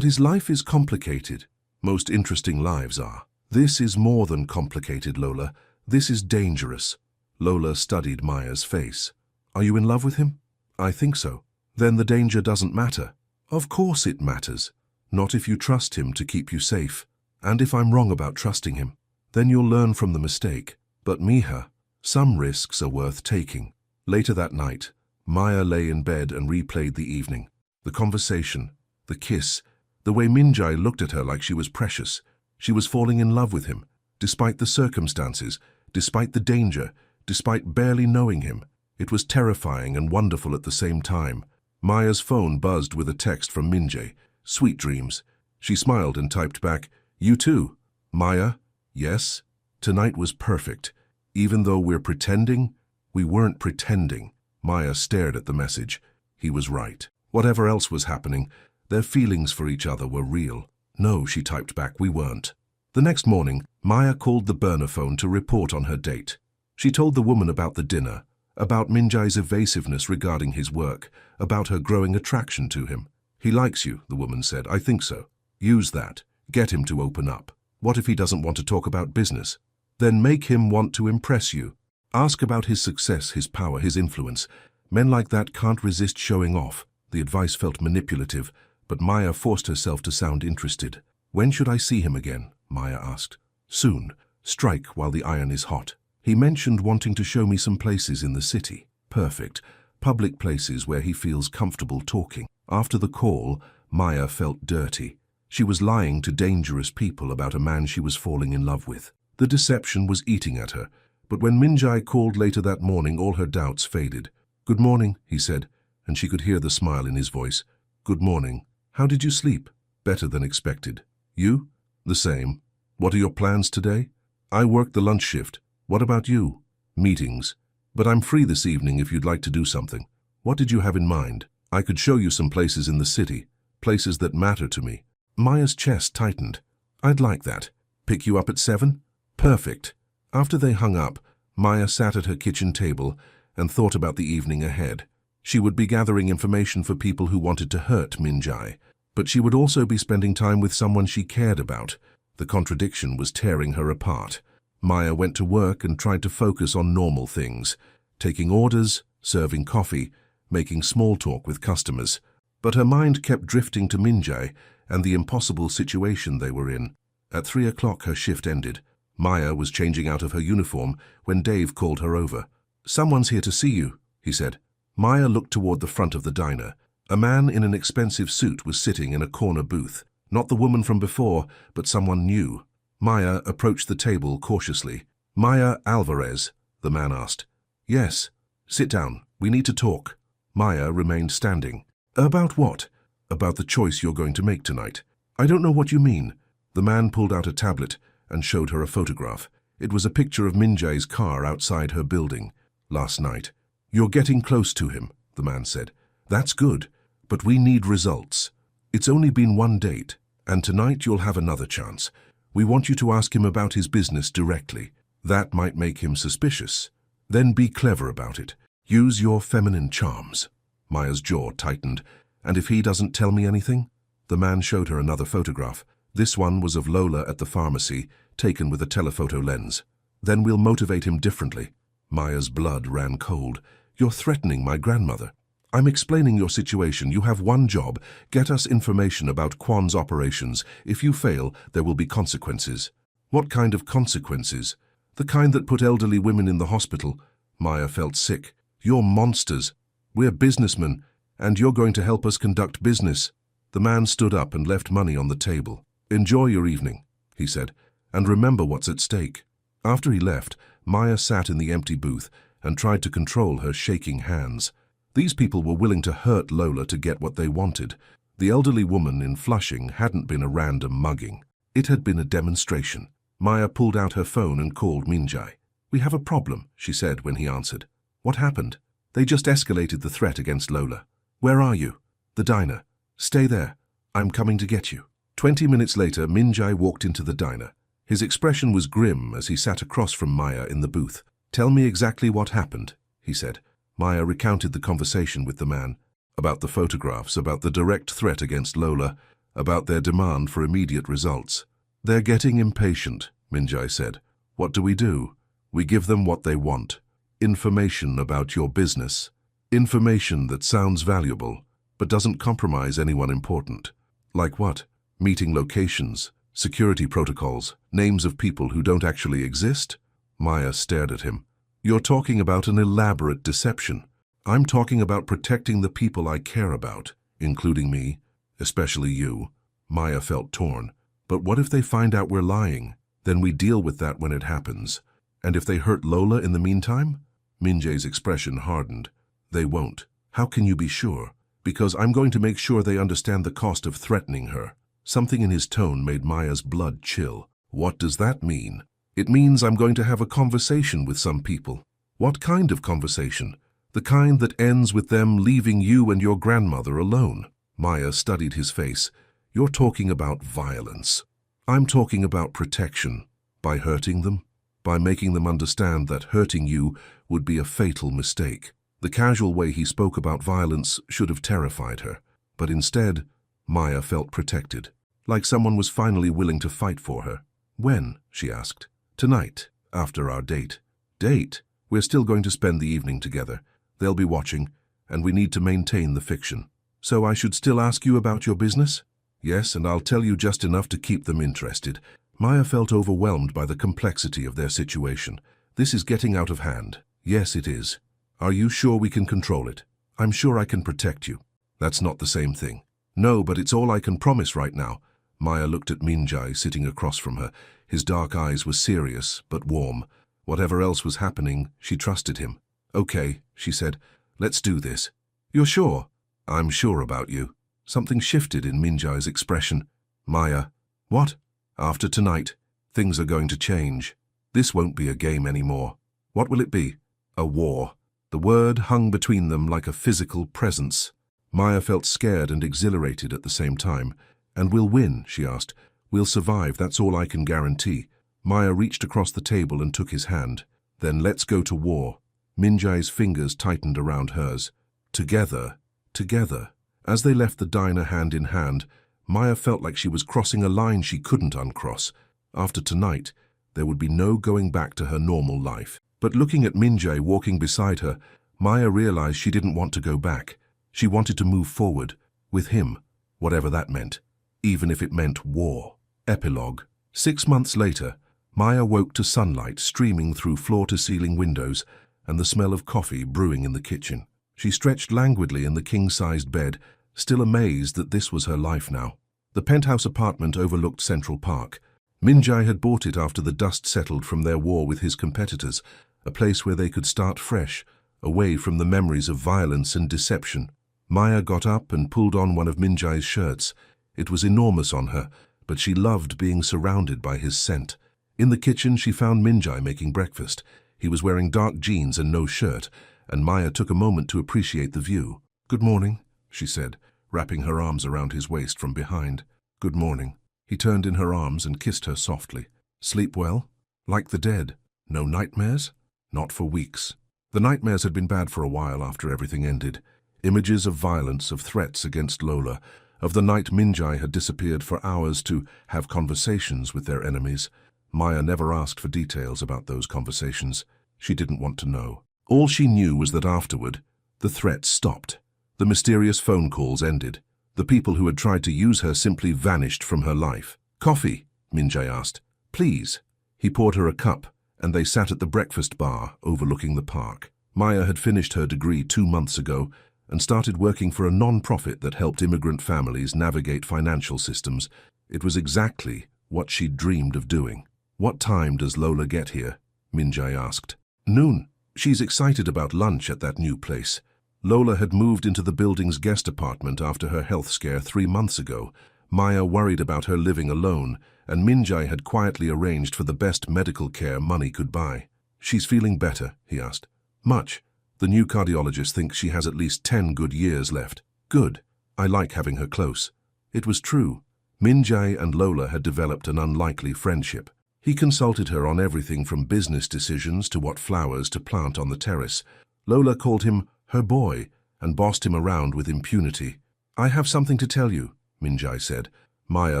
his life is complicated. Most interesting lives are." "This is more than complicated, Lola. This is dangerous." Lola studied Maya's face. "Are you in love with him?" "I think so." "Then the danger doesn't matter." "Of course it matters. Not if you trust him to keep you safe. And if I'm wrong about trusting him, then you'll learn from the mistake. But Mija, some risks are worth taking." Later that night, Maya lay in bed and replayed the evening. The conversation, the kiss, the way Minjae looked at her like she was precious. She was falling in love with him, despite the circumstances, despite the danger, despite barely knowing him. It was terrifying and wonderful at the same time. Maya's phone buzzed with a text from Minjae. "Sweet dreams." She smiled and typed back, "You too." "Maya?" "Yes." "Tonight was perfect. Even though we're pretending, we weren't pretending." Maya stared at the message. He was right. Whatever else was happening, their feelings for each other were real. "No," she typed back, "we weren't." The next morning, Maya called the burner phone to report on her date. She told the woman about the dinner, about Minjae's evasiveness regarding his work, about her growing attraction to him. "He likes you," the woman said. "I think so. Use that. Get him to open up. What if he doesn't want to talk about business? Then make him want to impress you. Ask about his success, his power, his influence. Men like that can't resist showing off." The advice felt manipulative, but Maya forced herself to sound interested. "When should I see him again?" Maya asked. "Soon. Strike while the iron is hot." "He mentioned wanting to show me some places in the city." "Perfect. Public places where he feels comfortable talking." After the call, Maya felt dirty. She was lying to dangerous people about a man she was falling in love with. The deception was eating at her, but when Minjae called later that morning, all her doubts faded. "Good morning," he said, and she could hear the smile in his voice. "Good morning. How did you sleep?" "Better than expected." "You?" "The same." "What are your plans today?" "I worked the lunch shift. What about you?" "Meetings. But I'm free this evening if you'd like to do something." "What did you have in mind?" "I could show you some places in the city." places that matter to me. Maya's chest tightened. I'd like that. Pick you up at 7? Perfect. After they hung up, Maya sat at her kitchen table and thought about the evening ahead. She would be gathering information for people who wanted to hurt Minjai, but she would also be spending time with someone she cared about. The contradiction was tearing her apart. Maya went to work and tried to focus on normal things, taking orders, serving coffee, making small talk with customers. But her mind kept drifting to Minjai and the impossible situation they were in. At 3 o'clock her shift ended. Maya was changing out of her uniform when Dave called her over. "Someone's here to see you," he said. Maya looked toward the front of the diner. A man in an expensive suit was sitting in a corner booth. Not the woman from before, but someone new. Maya approached the table cautiously. "Maya Alvarez?" the man asked. "Yes. Sit down. We need to talk." Maya remained standing. "About what?" "About the choice you're going to make tonight." "I don't know what you mean." The man pulled out a tablet and showed her a photograph. It was a picture of Minjai's car outside her building last night. "You're getting close to him," the man said. "That's good, but we need results. It's only been one date, and tonight you'll have another chance. We want you to ask him about his business directly. That might make him suspicious. Then be clever about it. Use your feminine charms." Maya's jaw tightened. "And if he doesn't tell me anything?" The man showed her another photograph. This one was of Lola at the pharmacy, taken with a telephoto lens. "Then we'll motivate him differently." Maya's blood ran cold. "You're threatening my grandmother." "I'm explaining your situation. You have one job. Get us information about Kwan's operations. If you fail, there will be consequences." "What kind of consequences?" "The kind that put elderly women in the hospital." Maya felt sick. "You're monsters. We're businessmen, and you're going to help us conduct business." The man stood up and left money on the table. "Enjoy your evening," he said, "and remember what's at stake." After he left, Maya sat in the empty booth and tried to control her shaking hands. These people were willing to hurt Lola to get what they wanted. The elderly woman in Flushing hadn't been a random mugging. It had been a demonstration. Maya pulled out her phone and called Minjai. "We have a problem," she said when he answered. "What happened?" "They just escalated the threat against Lola." "Where are you?" "The diner." "Stay there. I'm coming to get you." 20 minutes later, Minjai walked into the diner. His expression was grim as he sat across from Maya in the booth. "Tell me exactly what happened," he said. Maya recounted the conversation with the man, about the photographs, about the direct threat against Lola, about their demand for immediate results. "They're getting impatient," Minjai said. "What do? We give them what they want. Information about your business. Information that sounds valuable, but doesn't compromise anyone important." "Like what?" "Meeting locations, security protocols, names of people who don't actually exist." Maya stared at him. "You're talking about an elaborate deception. I'm talking about protecting the people I care about, including me, especially you." Maya felt torn. "But what if they find out we're lying? Then we deal with that when it happens. And if they hurt Lola in the meantime?" Minjai's expression hardened. "They won't." "How can you be sure?" "Because I'm going to make sure they understand the cost of threatening her." Something in his tone made Maya's blood chill. "What does that mean?" "It means I'm going to have a conversation with some people." "What kind of conversation?" "The kind that ends with them leaving you and your grandmother alone." Maya studied his face. "You're talking about violence." "I'm talking about protection." "By hurting them?" "By making them understand that hurting you would be a fatal mistake." The casual way he spoke about violence should have terrified her. But instead, Maya felt protected, like someone was finally willing to fight for her. "When?" she asked. "Tonight, after our date." "Date? We're still going to spend the evening together. They'll be watching, and we need to maintain the fiction." "So I should still ask you about your business?" "Yes, and I'll tell you just enough to keep them interested." Maya felt overwhelmed by the complexity of their situation. "This is getting out of hand." "Yes, it is." "Are you sure we can control it?" "I'm sure I can protect you." "That's not the same thing." "No, but it's all I can promise right now." Maya looked at Minjai sitting across from her. His dark eyes were serious, but warm. Whatever else was happening, she trusted him. "Okay," she said. "Let's do this." "You're sure?" "I'm sure about you." Something shifted in Minjai's expression. "Maya." "What?" "After tonight, things are going to change. This won't be a game anymore." "What will it be?" "A war." The word hung between them like a physical presence. Maya felt scared and exhilarated at the same time. "And we'll win," she asked. "We'll survive, that's all I can guarantee." Maya reached across the table and took his hand. "Then let's go to war." Minjai's fingers tightened around hers. Together, together. As they left the diner hand in hand, Maya felt like she was crossing a line she couldn't uncross. After tonight, there would be no going back to her normal life. But looking at Minjai walking beside her, Maya realized she didn't want to go back. She wanted to move forward, with him, whatever that meant, even if it meant war. Epilogue. 6 months later, Maya woke to sunlight streaming through floor-to-ceiling windows and the smell of coffee brewing in the kitchen. She stretched languidly in the king-sized bed, still amazed that this was her life now. The penthouse apartment overlooked Central Park. Minjai had bought it after the dust settled from their war with his competitors, a place where they could start fresh, away from the memories of violence and deception. Maya got up and pulled on one of Minjai's shirts. It was enormous on her, but she loved being surrounded by his scent. In the kitchen, she found Minjai making breakfast. He was wearing dark jeans and no shirt, and Maya took a moment to appreciate the view. "Good morning," she said, wrapping her arms around his waist from behind. "Good morning." He turned in her arms and kissed her softly. "Sleep well? Like the dead? No nightmares?" "Not for weeks." The nightmares had been bad for a while after everything ended. Images of violence, of threats against Lola, of the night Minjai had disappeared for hours to have conversations with their enemies. Maya never asked for details about those conversations. She didn't want to know. All she knew was that afterward, the threats stopped. The mysterious phone calls ended. The people who had tried to use her simply vanished from her life. "Coffee?" Minjai asked. "Please." He poured her a cup, and they sat at the breakfast bar overlooking the park. Maya had finished her degree 2 months ago and started working for a non-profit that helped immigrant families navigate financial systems. It was exactly what she'd dreamed of doing. "What time does Lola get here?" Minjai asked. "Noon. She's excited about lunch at that new place." Lola had moved into the building's guest apartment after her health scare 3 months ago. Maya worried about her living alone, and Minjai had quietly arranged for the best medical care money could buy. "She's feeling better?" he asked. "Much. The new cardiologist thinks she has at least 10 good years left." "Good. I like having her close." It was true. Minjai and Lola had developed an unlikely friendship. He consulted her on everything from business decisions to what flowers to plant on the terrace. Lola called him her boy and bossed him around with impunity. "I have something to tell you," Minjai said. Maya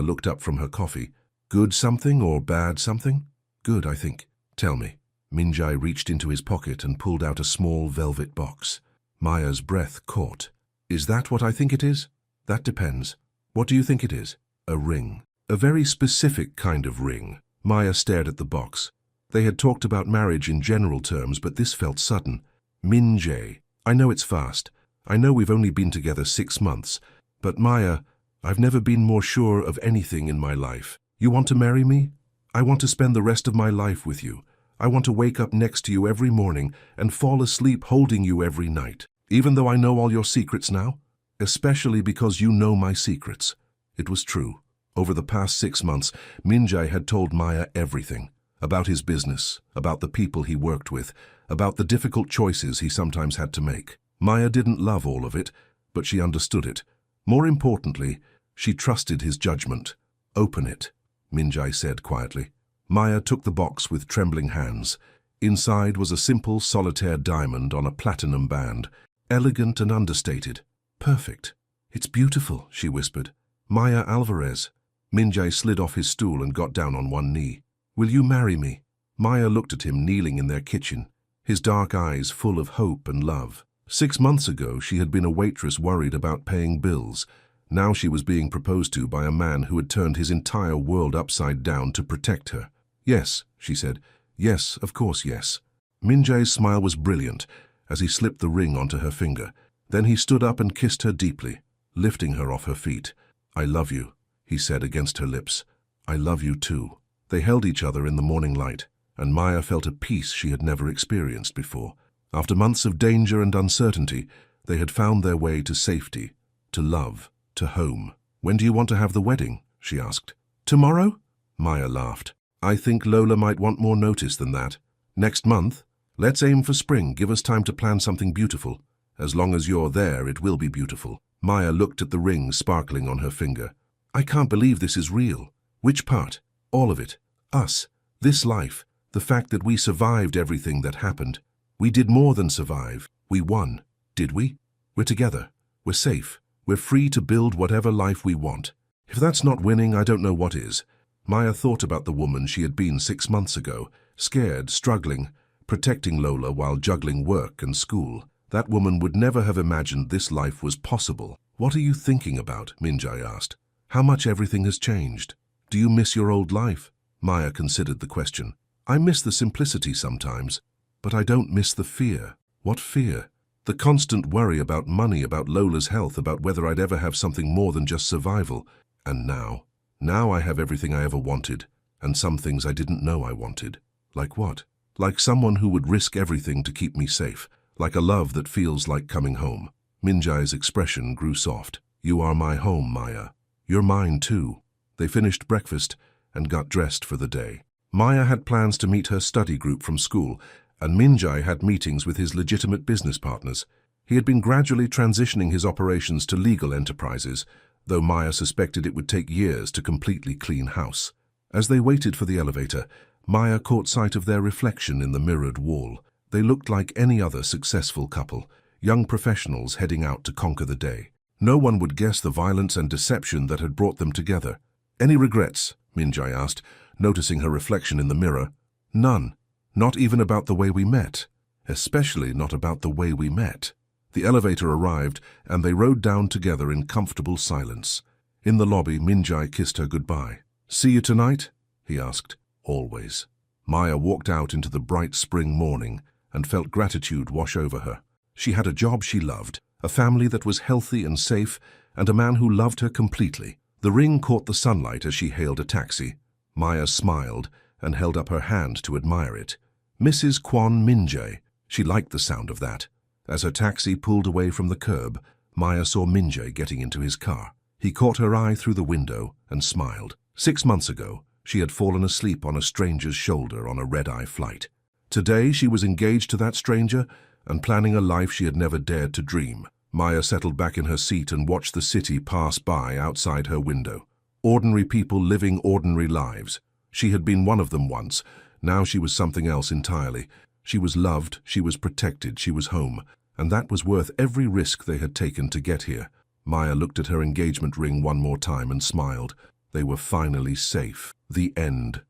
looked up from her coffee. "Good something or bad something?" "Good, I think." "Tell me." Minjai reached into his pocket and pulled out a small velvet box. Maya's breath caught. "Is that what I think it is?" "That depends. What do you think it is?" "A ring. A very specific kind of ring." Maya stared at the box. They had talked about marriage in general terms, but this felt sudden. "Minjai, I know it's fast. I know we've only been together 6 months. But Maya, I've never been more sure of anything in my life. You want to marry me? I want to spend the rest of my life with you. I want to wake up next to you every morning and fall asleep holding you every night. Even though I know all your secrets now? Especially because you know my secrets." It was true. Over the past 6 months, Minjai had told Maya everything. About his business, about the people he worked with, about the difficult choices he sometimes had to make. Maya didn't love all of it, but she understood it. More importantly, she trusted his judgment. "Open it," Minjai said quietly. Maya took the box with trembling hands. Inside was a simple solitaire diamond on a platinum band, elegant and understated. "Perfect. It's beautiful," she whispered. "Maya Alvarez." Minjai slid off his stool and got down on one knee. "Will you marry me?" Maya looked at him kneeling in their kitchen, his dark eyes full of hope and love. 6 months ago, she had been a waitress worried about paying bills. Now she was being proposed to by a man who had turned his entire world upside down to protect her. "Yes," she said. "Yes, of course, yes." Minjai's smile was brilliant as he slipped the ring onto her finger. Then he stood up and kissed her deeply, lifting her off her feet. "I love you," he said against her lips. "I love you too." They held each other in the morning light, and Maya felt a peace she had never experienced before. After months of danger and uncertainty, they had found their way to safety, to love, to home. "When do you want to have the wedding?" she asked. "Tomorrow?" Maya laughed. "I think Lola might want more notice than that. Next month? Let's aim for spring. Give us time to plan something beautiful. As long as you're there, it will be beautiful." Maya looked at the ring sparkling on her finger. I can't believe this is real. Which part? All of it. Us. This life. The fact that we survived everything that happened. We did more than survive. We won. Did we? We're together. We're safe. We're free to build whatever life we want. If that's not winning, I don't know what is. Maya thought about the woman she had been 6 months ago, scared, struggling, protecting Lola while juggling work and school. That woman would never have imagined this life was possible. What are you thinking about? Minjai asked. How much everything has changed. Do you miss your old life? Maya considered the question. I miss the simplicity sometimes, but I don't miss the fear. What fear? The constant worry about money, about Lola's health, about whether I'd ever have something more than just survival. And now I have everything I ever wanted, and some things I didn't know I wanted. Like what? Like someone who would risk everything to keep me safe. Like a love that feels like coming home. Minjai's expression grew soft. You are my home, Maya. You're mine too. They finished breakfast and got dressed for the day. Maya had plans to meet her study group from school, and Minjai had meetings with his legitimate business partners. He had been gradually transitioning his operations to legal enterprises, though Maya suspected it would take years to completely clean house. As they waited for the elevator, Maya caught sight of their reflection in the mirrored wall. They looked like any other successful couple, young professionals heading out to conquer the day. No one would guess the violence and deception that had brought them together. Any regrets? Minjai asked, noticing her reflection in the mirror. None. Not even about the way we met. Especially not about the way we met. The elevator arrived, and they rode down together in comfortable silence. In the lobby, Minjai kissed her goodbye. See you tonight? He asked. Always. Maya walked out into the bright spring morning and felt gratitude wash over her. She had a job she loved, a family that was healthy and safe, and a man who loved her completely. The ring caught the sunlight as she hailed a taxi. Maya smiled and held up her hand to admire it. Mrs. Kwan Minjai. She liked the sound of that. As her taxi pulled away from the curb, Maya saw Minjai getting into his car. He caught her eye through the window and smiled. 6 months ago, she had fallen asleep on a stranger's shoulder on a red-eye flight. Today, she was engaged to that stranger and planning a life she had never dared to dream. Maya settled back in her seat and watched the city pass by outside her window. Ordinary people living ordinary lives. She had been one of them once. Now she was something else entirely. She was loved, she was protected, she was home. And that was worth every risk they had taken to get here. Maya looked at her engagement ring one more time and smiled. They were finally safe. The end.